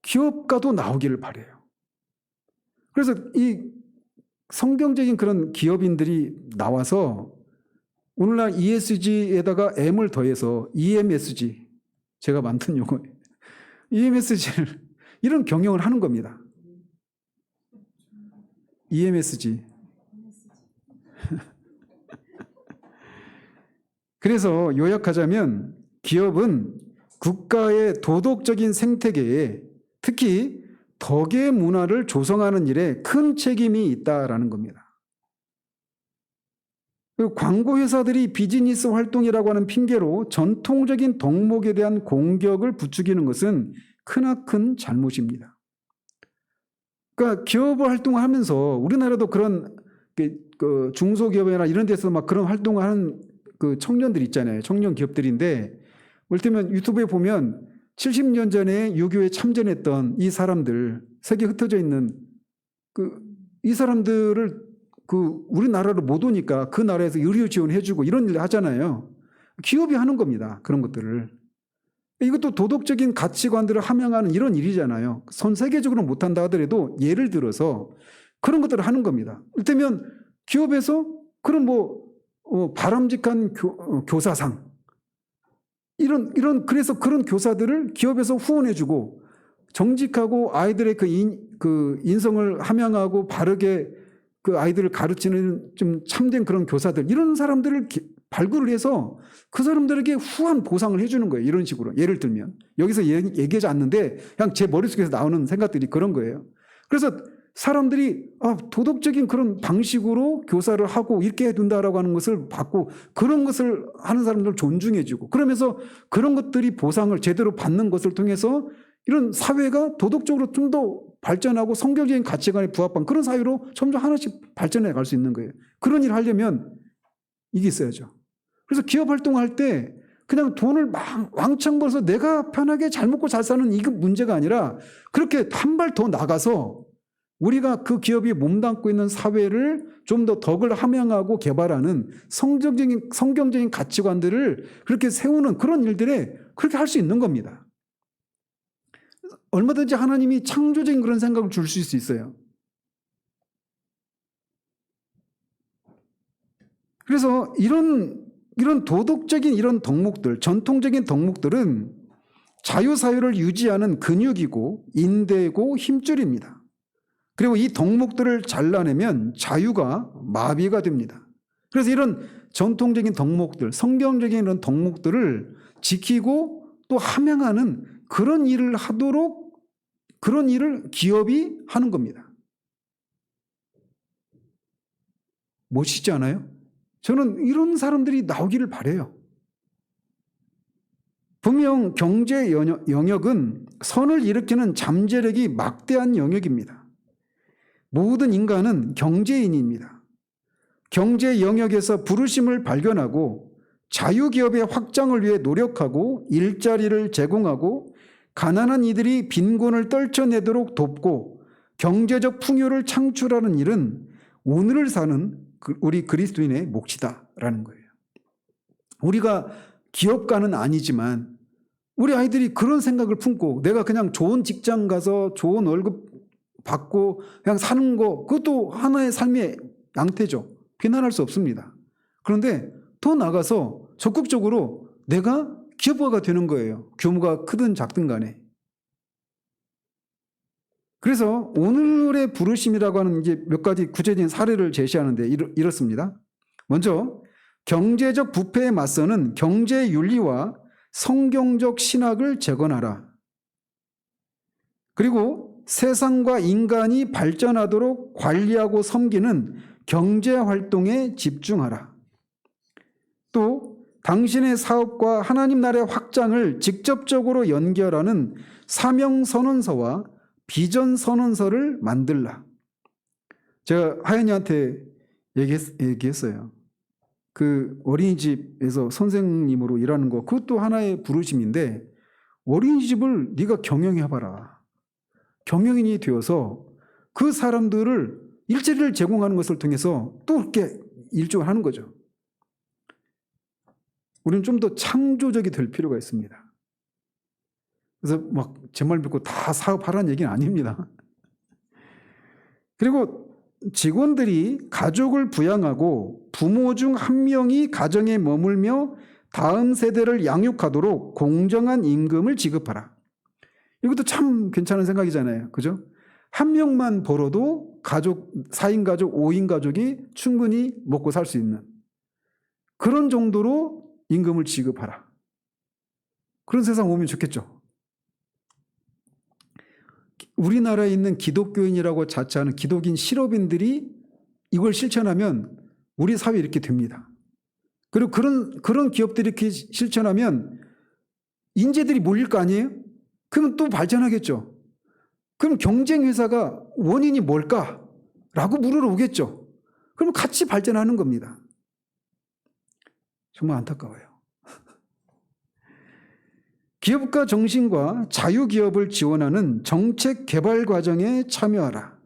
기업가도 나오기를 바라요. 그래서 이 성경적인 그런 기업인들이 나와서 오늘날 ESG에다가 M을 더해서 EMSG, 제가 만든 용어예요. EMSG를 이런 경영을 하는 겁니다. EMSG. 그래서 요약하자면 기업은 국가의 도덕적인 생태계에 특히 덕의 문화를 조성하는 일에 큰 책임이 있다라는 겁니다. 광고회사들이 비즈니스 활동이라고 하는 핑계로 전통적인 덕목에 대한 공격을 부추기는 것은 크나큰 잘못입니다. 그러니까 기업 활동을 하면서 우리나라도 그런 중소기업이나 이런 데서 막 그런 활동을 하는 청년들 있잖아요. 청년 기업들인데 이를테면 유튜브에 보면 70년 전에 6.25에 참전했던 이 사람들, 세계에 흩어져 있는 이 사람들을 우리나라로 못 오니까 그 나라에서 의료 지원해주고 이런 일을 하잖아요. 기업이 하는 겁니다. 그런 것들을. 이것도 도덕적인 가치관들을 함양하는 이런 일이잖아요. 전 세계적으로 못한다 하더라도 예를 들어서 그런 것들을 하는 겁니다. 이를테면 기업에서 그런 바람직한 교사상 그래서 그런 교사들을 기업에서 후원해주고 정직하고 아이들의 인성을 함양하고 바르게 아이들을 가르치는 좀 참된 그런 교사들 이런 사람들을 발굴을 해서 그 사람들에게 후한 보상을 해주는 거예요. 이런 식으로 예를 들면 여기서 얘기하지 않는데 그냥 제 머릿속에서 나오는 생각들이 그런 거예요. 그래서 사람들이 도덕적인 그런 방식으로 교사를 하고 이렇게 해둔다라고 하는 것을 받고 그런 것을 하는 사람들을 존중해주고 그러면서 그런 것들이 보상을 제대로 받는 것을 통해서 이런 사회가 도덕적으로 좀 더 발전하고 성경적인 가치관에 부합한 그런 사회로 점점 하나씩 발전해 갈 수 있는 거예요. 그런 일을 하려면 이게 있어야죠. 그래서 기업 활동할 때 그냥 돈을 왕창 벌어서 내가 편하게 잘 먹고 잘 사는 이게 문제가 아니라 그렇게 한 발 더 나가서 우리가 그 기업이 몸담고 있는 사회를 좀 더 덕을 함양하고 개발하는 성경적인 가치관들을 그렇게 세우는 그런 일들에 그렇게 할 수 있는 겁니다. 얼마든지 하나님이 창조적인 그런 생각을 줄 수 있어요. 그래서 이런 도덕적인 이런 덕목들, 전통적인 덕목들은 자유사유를 유지하는 근육이고 인대고 힘줄입니다. 그리고 이 덕목들을 잘라내면 자유가 마비가 됩니다. 그래서 이런 전통적인 덕목들, 성경적인 이런 덕목들을 지키고 또 함양하는 그런 일을 하도록, 그런 일을 기업이 하는 겁니다. 멋있지 않아요? 저는 이런 사람들이 나오기를 바라요. 분명 경제 영역은 선을 일으키는 잠재력이 막대한 영역입니다. 모든 인간은 경제인입니다. 경제 영역에서 부르심을 발견하고 자유기업의 확장을 위해 노력하고 일자리를 제공하고 가난한 이들이 빈곤을 떨쳐내도록 돕고 경제적 풍요를 창출하는 일은 오늘을 사는 우리 그리스도인의 몫이다라는 거예요. 우리가 기업가는 아니지만 우리 아이들이 그런 생각을 품고 내가 그냥 좋은 직장 가서 좋은 월급 받고 그냥 사는 거, 그것도 하나의 삶의 양태죠. 비난할 수 없습니다. 그런데 더 나아가서 적극적으로 내가 기업가가 되는 거예요. 규모가 크든 작든 간에. 그래서 오늘의 부르심이라고 하는 이제 몇 가지 구체적인 사례를 제시하는데 이렇습니다. 먼저 경제적 부패에 맞서는 경제 윤리와 성경적 신학을 재건하라. 그리고 세상과 인간이 발전하도록 관리하고 섬기는 경제 활동에 집중하라. 또 당신의 사업과 하나님 나라의 확장을 직접적으로 연결하는 사명 선언서와 비전 선언서를 만들라. 제가 하연이한테 얘기했어요. 그 어린이집에서 선생님으로 일하는 거, 그것도 하나의 부르심인데 어린이집을 네가 경영해봐라. 경영인이 되어서 그 사람들을 일자리를 제공하는 것을 통해서 또 그렇게 일종을 하는 거죠. 우리는 좀 더 창조적이 될 필요가 있습니다. 그래서 막 제 말 믿고 다 사업하라는 얘기는 아닙니다. 그리고 직원들이 가족을 부양하고 부모 중 한 명이 가정에 머물며 다음 세대를 양육하도록 공정한 임금을 지급하라. 이것도 참 괜찮은 생각이잖아요. 그죠? 한 명만 벌어도 가족, 4인 가족, 5인 가족이 충분히 먹고 살 수 있는 그런 정도로 임금을 지급하라. 그런 세상 오면 좋겠죠. 우리나라에 있는 기독교인이라고 자처하는 기독인 실업인들이 이걸 실천하면 우리 사회 이렇게 됩니다. 그리고 그런 기업들이 이렇게 실천하면 인재들이 몰릴 거 아니에요? 그러면 또 발전하겠죠. 그럼 경쟁회사가 원인이 뭘까라고 물으러 오겠죠. 그럼 같이 발전하는 겁니다. 정말 안타까워요. 기업가 정신과 자유기업을 지원하는 정책 개발 과정에 참여하라.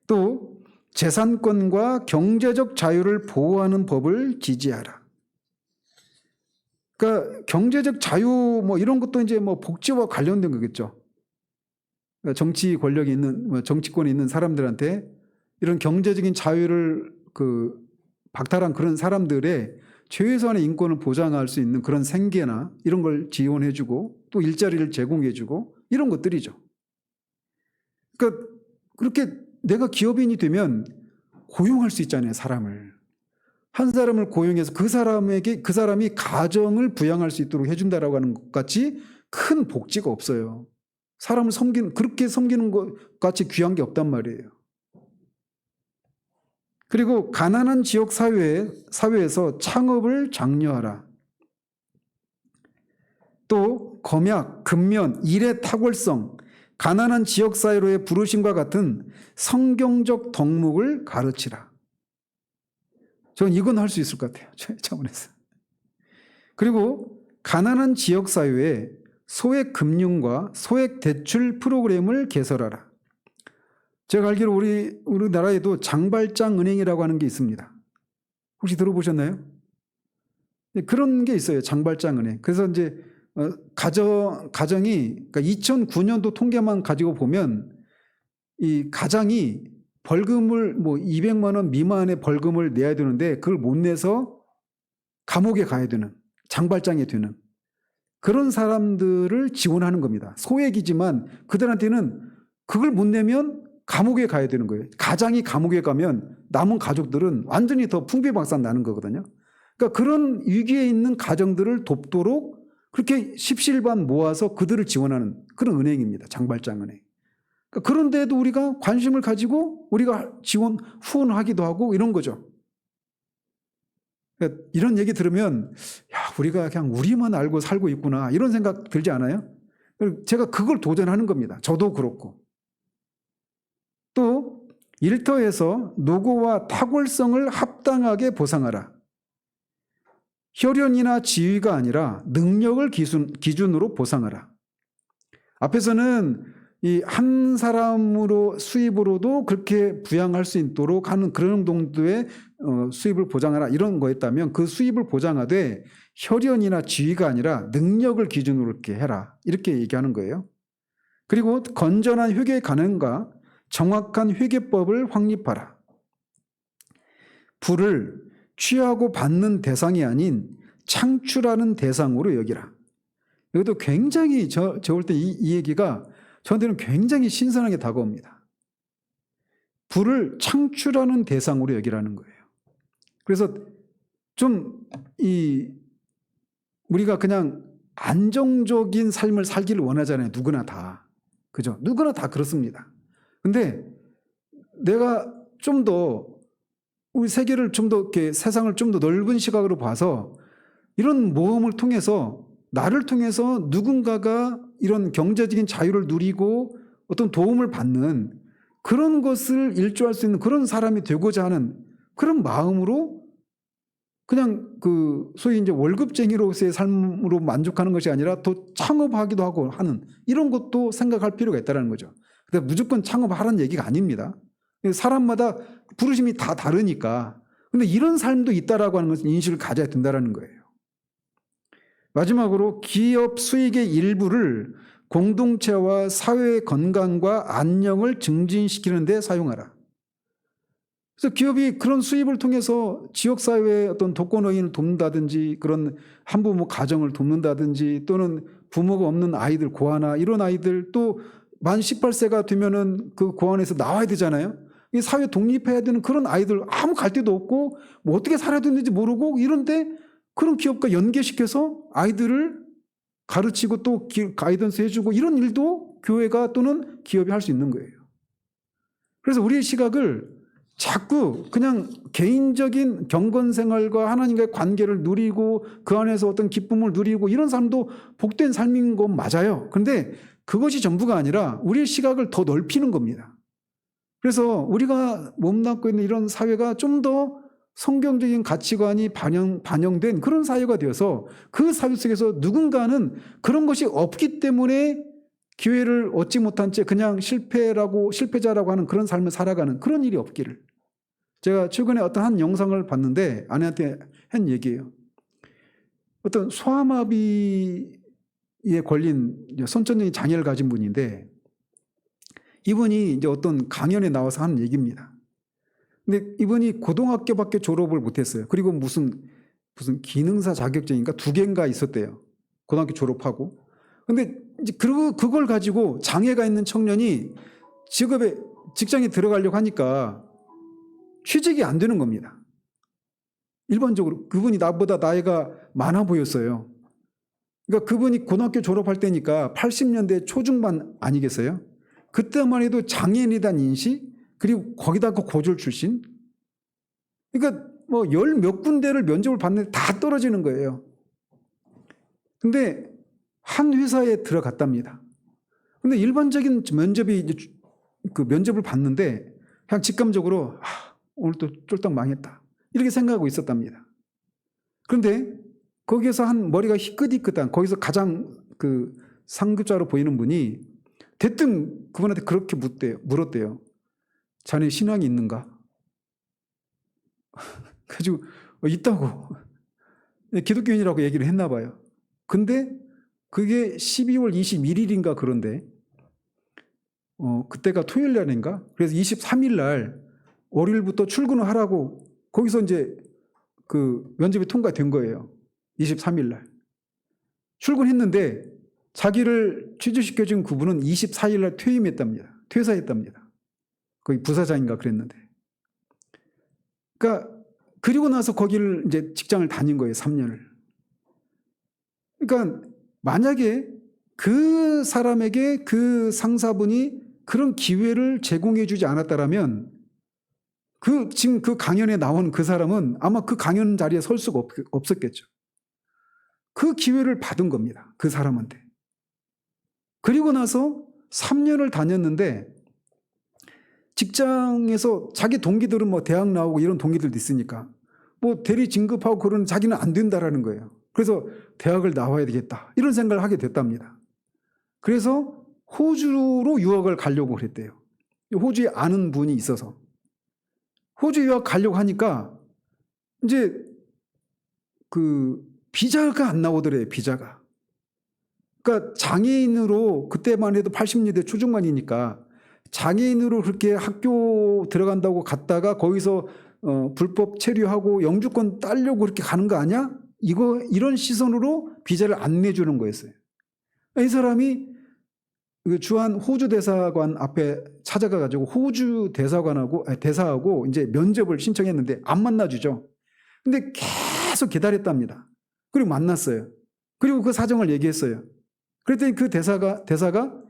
또 재산권과 경제적 자유를 보호하는 법을 지지하라. 그러니까 경제적 자유 뭐 이런 것도 이제 뭐 복지와 관련된 거겠죠. 그러니까 정치 권력이 있는, 정치권이 있는 사람들한테 이런 경제적인 자유를 박탈한 그런 사람들의 최소한의 인권을 보장할 수 있는 그런 생계나 이런 걸 지원해주고 또 일자리를 제공해주고 이런 것들이죠. 그러니까 그렇게 내가 기업인이 되면 고용할 수 있잖아요, 사람을. 한 사람을 고용해서 그 사람이 가정을 부양할 수 있도록 해준다라고 하는 것 같이 큰 복지가 없어요. 사람을 그렇게 섬기는 것 같이 귀한 게 없단 말이에요. 그리고 가난한 지역 사회에서 창업을 장려하라. 또 검약, 근면, 일의 탁월성, 가난한 지역 사회로의 부르심과 같은 성경적 덕목을 가르치라. 저는 이건 할 수 있을 것 같아요. 차원에서. 그리고 가난한 지역 사회에 소액 금융과 소액 대출 프로그램을 개설하라. 제가 알기로 우리나라에도 장발장 은행이라고 하는 게 있습니다. 혹시 들어보셨나요? 그런 게 있어요. 장발장 은행. 그래서 이제 가정이 그러니까 2009년도 통계만 가지고 보면 이 가장이 벌금을 뭐 200만 원 미만의 벌금을 내야 되는데 그걸 못 내서 감옥에 가야 되는, 장발장이 되는 그런 사람들을 지원하는 겁니다. 소액이지만 그들한테는 그걸 못 내면 감옥에 가야 되는 거예요. 가장이 감옥에 가면 남은 가족들은 완전히 더 풍비박산 나는 거거든요. 그러니까 그런 위기에 있는 가정들을 돕도록 그렇게 십시일반 모아서 그들을 지원하는 그런 은행입니다. 장발장은행. 그러니까 그런데도 우리가 관심을 가지고 우리가 후원하기도 하고 이런 거죠. 그러니까 이런 얘기 들으면 야, 우리가 그냥 우리만 알고 살고 있구나 이런 생각 들지 않아요? 제가 그걸 도전하는 겁니다. 저도 그렇고. 또 일터에서 노고와 탁월성을 합당하게 보상하라. 혈연이나 지위가 아니라 능력을 기준으로 보상하라. 앞에서는 이 한 사람으로 수입으로도 그렇게 부양할 수 있도록 하는 그런 정도의 수입을 보장하라 이런 거였다면 그 수입을 보장하되 혈연이나 지위가 아니라 능력을 기준으로 이렇게 해라 이렇게 얘기하는 거예요. 그리고 건전한 회계 관행과 정확한 회계법을 확립하라. 부를 취하고 받는 대상이 아닌 창출하는 대상으로 여기라. 이것도 굉장히 저 볼 때 이 얘기가 저한테는 굉장히 신선하게 다가옵니다. 부를 창출하는 대상으로 여기라는 거예요. 그래서 좀 우리가 그냥 안정적인 삶을 살기를 원하잖아요. 누구나 다. 그죠? 누구나 다 그렇습니다. 근데 내가 좀 더 우리 세계를 좀 더 이렇게 세상을 좀 더 넓은 시각으로 봐서 이런 모험을 통해서 나를 통해서 누군가가 이런 경제적인 자유를 누리고 어떤 도움을 받는 그런 것을 일조할 수 있는 그런 사람이 되고자 하는 그런 마음으로 그냥 소위 이제 월급쟁이로서의 삶으로 만족하는 것이 아니라 더 창업하기도 하고 하는 이런 것도 생각할 필요가 있다는 거죠. 근데 무조건 창업하라는 얘기가 아닙니다. 사람마다 부르심이 다 다르니까. 근데 이런 삶도 있다라고 하는 것은 인식을 가져야 된다는 거예요. 마지막으로 기업 수익의 일부를 공동체와 사회의 건강과 안녕을 증진시키는 데 사용하라. 그래서 기업이 그런 수입을 통해서 지역사회의 어떤 독거노인을 돕는다든지 그런 한부모 가정을 돕는다든지 또는 부모가 없는 아이들 고아나 이런 아이들 또 만 18세가 되면은 그 고아원에서 나와야 되잖아요. 이 사회 독립해야 되는 그런 아이들 아무 갈 데도 없고 뭐 어떻게 살아야 되는지 모르고 이런데 그런 기업과 연계시켜서 아이들을 가르치고 또 가이던스 해주고 이런 일도 교회가 또는 기업이 할 수 있는 거예요. 그래서 우리의 시각을 자꾸 그냥 개인적인 경건생활과 하나님과의 관계를 누리고 그 안에서 어떤 기쁨을 누리고 이런 삶도 복된 삶인 건 맞아요. 그런데 그것이 전부가 아니라 우리의 시각을 더 넓히는 겁니다. 그래서 우리가 몸담고 있는 이런 사회가 좀 더 성경적인 가치관이 반영된 그런 사회가 되어서 그 사회 속에서 누군가는 그런 것이 없기 때문에 기회를 얻지 못한 채 그냥 실패자라고 하는 그런 삶을 살아가는 그런 일이 없기를. 제가 최근에 어떤 한 영상을 봤는데 아내한테 한 얘기예요. 어떤 소아마비에 걸린 선천적인 장애를 가진 분인데 이분이 이제 어떤 강연에 나와서 하는 얘기입니다. 근데 이분이 고등학교밖에 졸업을 못했어요. 그리고 무슨 기능사 자격증인가 2개인가 있었대요. 고등학교 졸업하고. 근데 이제 그걸 가지고 장애가 있는 청년이 직장에 들어가려고 하니까 취직이 안 되는 겁니다. 일반적으로 그분이 나보다 나이가 많아 보였어요. 그러니까 그분이 고등학교 졸업할 때니까 80년대 초중반 아니겠어요? 그때만 해도 장애인이란 인식 그리고 거기다가 고졸 출신 그러니까 뭐 열 몇 군데를 면접을 봤는데 다 떨어지는 거예요. 근데 한 회사에 들어갔답니다. 근데 일반적인 면접이 이제 면접을 봤는데 그냥 직감적으로 오늘 또 쫄딱 망했다 이렇게 생각하고 있었답니다. 그런데 거기에서 한 머리가 희끗희끗한 거기서 가장 상급자로 보이는 분이 대뜸 그분한테 그렇게 물었대요. 자네 신앙이 있는가? 그래가지고 있다고 기독교인이라고 얘기를 했나 봐요. 근데 그게 12월 21일인가 그런데 그때가 토요일 날인가? 그래서 23일 날 월요일부터 출근을 하라고 거기서 이제 그 면접이 통과된 거예요. 23일 날. 출근했는데 자기를 취직시켜준 그분은 24일 날 퇴임했답니다. 퇴사했답니다. 거기 부사장인가 그랬는데. 그러니까 그리고 나서 거기를 이제 직장을 다닌 거예요. 3년을. 그러니까 만약에 그 사람에게 그 상사분이 그런 기회를 제공해 주지 않았다라면 지금 그 강연에 나온 그 사람은 아마 그 강연 자리에 설 수가 없었겠죠. 그 기회를 받은 겁니다. 그 사람한테. 그리고 나서 3년을 다녔는데 직장에서 자기 동기들은 뭐 대학 나오고 이런 동기들도 있으니까 뭐 대리 진급하고 그러는 자기는 안 된다라는 거예요. 그래서 대학을 나와야 되겠다. 이런 생각을 하게 됐답니다. 그래서 호주로 유학을 가려고 그랬대요. 호주에 아는 분이 있어서. 호주 유학 가려고 하니까 이제 그 비자가 안 나오더래요. 비자가. 그러니까 장애인으로 그때만 해도 80년대 초중반이니까 장애인으로 그렇게 학교 들어간다고 갔다가 거기서 불법 체류하고 영주권 따려고 그렇게 가는 거 아니야? 이런 시선으로 비자를 안 내주는 거였어요. 이 사람이 주한 호주 대사관 앞에 찾아가가지고 호주 대사하고 이제 면접을 신청했는데 안 만나주죠. 근데 계속 기다렸답니다. 그리고 만났어요. 그리고 그 사정을 얘기했어요. 그랬더니 그 대사가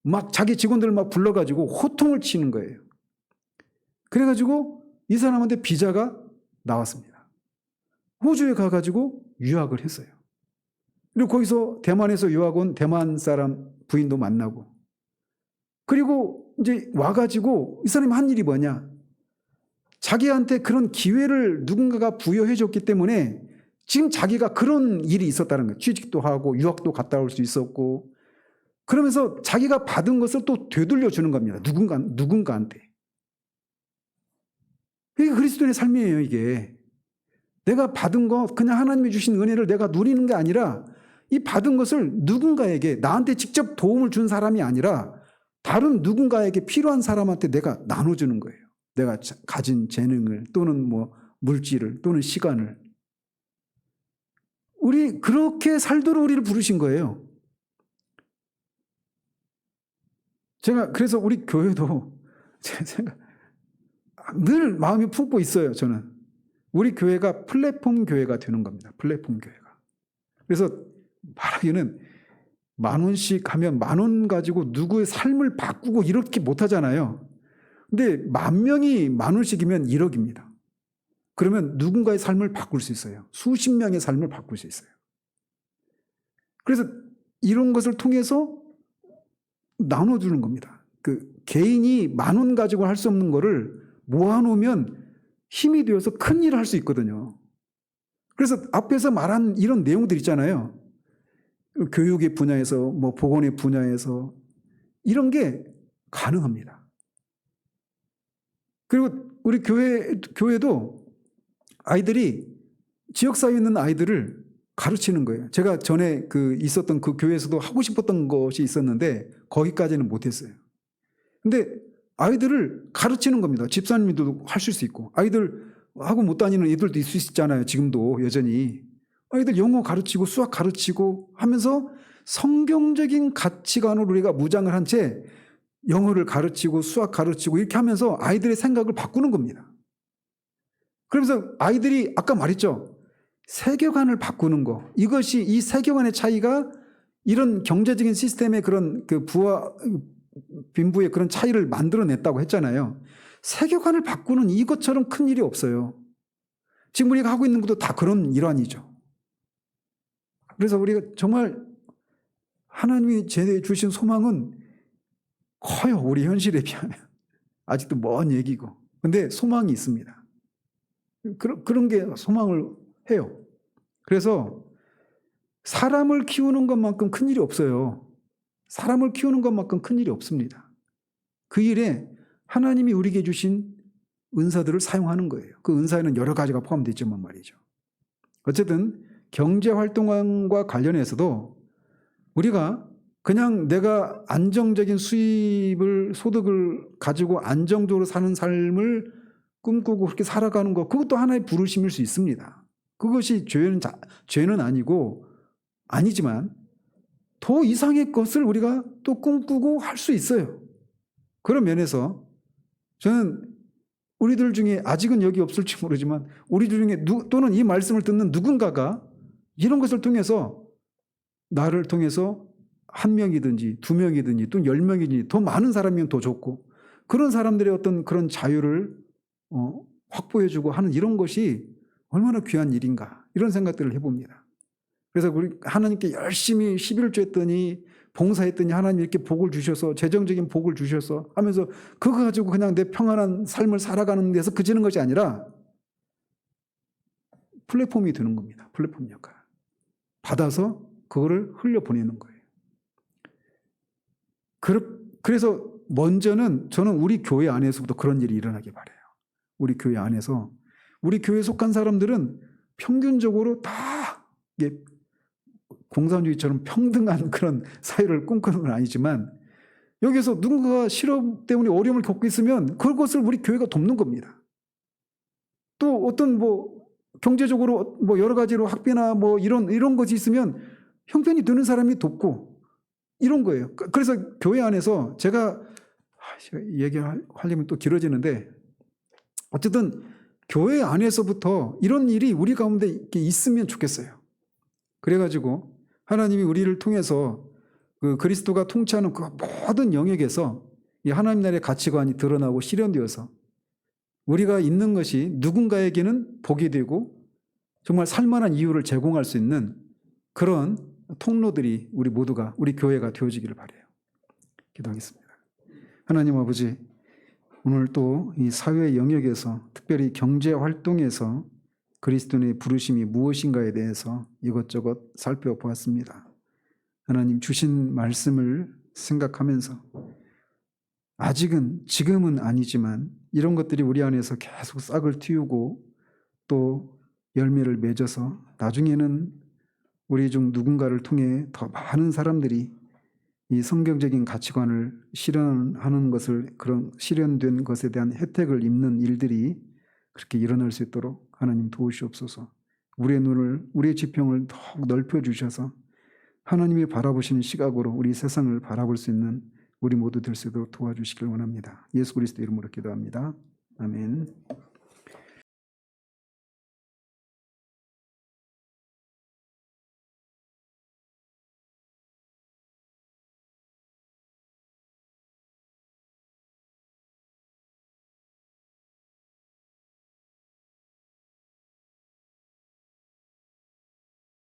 막 자기 직원들을 막 불러가지고 호통을 치는 거예요. 그래가지고 이 사람한테 비자가 나왔습니다. 호주에 가가지고 유학을 했어요. 그리고 거기서 대만에서 유학 온 대만 사람 부인도 만나고. 그리고 이제 와가지고 이 사람이 한 일이 뭐냐. 자기한테 그런 기회를 누군가가 부여해 줬기 때문에 지금 자기가 그런 일이 있었다는 거예요. 취직도 하고 유학도 갔다 올 수 있었고. 그러면서 자기가 받은 것을 또 되돌려 주는 겁니다. 누군가한테. 이게 그리스도인의 삶이에요, 이게. 내가 받은 거, 그냥 하나님이 주신 은혜를 내가 누리는 게 아니라 이 받은 것을 누군가에게, 나한테 직접 도움을 준 사람이 아니라 다른 누군가에게 필요한 사람한테 내가 나눠주는 거예요. 내가 가진 재능을 또는 뭐 물질을 또는 시간을. 우리 그렇게 살도록 우리를 부르신 거예요. 제가 그래서 우리 교회도 제 생각 늘 마음이 품고 있어요. 저는 우리 교회가 플랫폼 교회가 되는 겁니다. 플랫폼 교회가. 그래서 말하기는 10,000원씩 하면 10,000원 가지고 누구의 삶을 바꾸고 이렇게 못하잖아요. 근데 10,000명이 10,000원씩이면 1억입니다. 그러면 누군가의 삶을 바꿀 수 있어요. 수십 명의 삶을 바꿀 수 있어요. 그래서 이런 것을 통해서 나눠주는 겁니다. 그 개인이 10,000원 가지고 할 수 없는 거를 모아놓으면 힘이 되어서 큰 일을 할 수 있거든요. 그래서 앞에서 말한 이런 내용들 있잖아요. 교육의 분야에서 뭐 보건의 분야에서 이런 게 가능합니다. 그리고 우리 교회도 아이들이 지역사회에 있는 아이들을 가르치는 거예요. 제가 전에 있었던 그 교회에서도 하고 싶었던 것이 있었는데 거기까지는 못했어요. 근데 아이들을 가르치는 겁니다. 집사님도 하실 수 있고 아이들 하고 못 다니는 애들도 있을 수 있잖아요. 지금도 여전히. 아이들 영어 가르치고 수학 가르치고 하면서 성경적인 가치관으로 우리가 무장을 한 채 영어를 가르치고 수학 가르치고 이렇게 하면서 아이들의 생각을 바꾸는 겁니다. 그러면서 아이들이 아까 말했죠. 세계관을 바꾸는 거. 이것이 이 세계관의 차이가 이런 경제적인 시스템의 그런 부와 빈부의 그런 차이를 만들어냈다고 했잖아요. 세계관을 바꾸는 이것처럼 큰 일이 없어요. 지금 우리가 하고 있는 것도 다 그런 일환이죠. 그래서 우리가 정말 하나님이 제대로 주신 소망은 커요. 우리 현실에 비하면. 아직도 먼 얘기고. 근데 소망이 있습니다. 그런 게 소망을 해요. 그래서 사람을 키우는 것만큼 큰 일이 없어요. 사람을 키우는 것만큼 큰 일이 없습니다. 그 일에 하나님이 우리에게 주신 은사들을 사용하는 거예요. 그 은사에는 여러 가지가 포함되어 있지만 말이죠. 어쨌든 경제활동과 관련해서도 우리가 그냥 내가 안정적인 소득을 가지고 안정적으로 사는 삶을 꿈꾸고 그렇게 살아가는 것, 그것도 하나의 부르심일 수 있습니다. 그것이 죄는 아니지만 더 이상의 것을 우리가 또 꿈꾸고 할 수 있어요. 그런 면에서 저는 우리들 중에, 아직은 여기 없을지 모르지만 우리들 중에 또는 이 말씀을 듣는 누군가가 이런 것을 통해서, 나를 통해서 한 명이든지 두 명이든지 또 10명이든지 더 많은 사람이면 더 좋고, 그런 사람들의 어떤 그런 자유를 확보해주고 하는 이런 것이 얼마나 귀한 일인가, 이런 생각들을 해봅니다. 그래서 우리 하나님께 열심히 11조 했더니, 봉사했더니 하나님 이렇게 복을 주셔서, 재정적인 복을 주셔서 하면서 그거 가지고 그냥 내 평안한 삶을 살아가는 데서 그치는 것이 아니라 플랫폼이 되는 겁니다. 플랫폼 역할. 받아서 그거를 흘려보내는 거예요. 그래서 먼저는 저는 우리 교회 안에서부터 그런 일이 일어나길 바라요. 우리 교회 안에서, 우리 교회에 속한 사람들은 평균적으로 다 공산주의처럼 평등한 그런 사회를 꿈꾸는 건 아니지만, 여기서 누군가가 실업 때문에 어려움을 겪고 있으면 그것을 우리 교회가 돕는 겁니다. 또 어떤 경제적으로 여러 가지로 학비나 이런 것이 있으면 형편이 드는 사람이 돕고, 이런 거예요. 그래서 교회 안에서 제가 얘기하려면 또 길어지는데, 어쨌든 교회 안에서부터 이런 일이 우리 가운데 이렇게 있으면 좋겠어요. 그래가지고 하나님이 우리를 통해서 그 그리스도가 통치하는 그 모든 영역에서 이 하나님 나라의 가치관이 드러나고 실현되어서 우리가 있는 것이 누군가에게는 복이 되고 정말 살만한 이유를 제공할 수 있는 그런 통로들이 우리 교회가 되어지기를 바라요. 기도하겠습니다. 하나님 아버지, 오늘 또 이 사회 영역에서, 특별히 경제 활동에서 그리스도인의 부르심이 무엇인가에 대해서 이것저것 살펴보았습니다. 하나님 주신 말씀을 생각하면서 지금은 아니지만 이런 것들이 우리 안에서 계속 싹을 틔우고 또 열매를 맺어서 나중에는 우리 중 누군가를 통해 더 많은 사람들이 이 성경적인 가치관을 실현하는 것을, 그런 실현된 것에 대한 혜택을 입는 일들이 그렇게 일어날 수 있도록 하나님 도우시옵소서. 우리의 눈을, 우리의 지평을 더욱 넓혀주셔서 하나님이 바라보시는 시각으로 우리 세상을 바라볼 수 있는 우리 모두 될 수 있도록 도와주시길 원합니다. 예수 그리스도 이름으로 기도합니다. 아멘.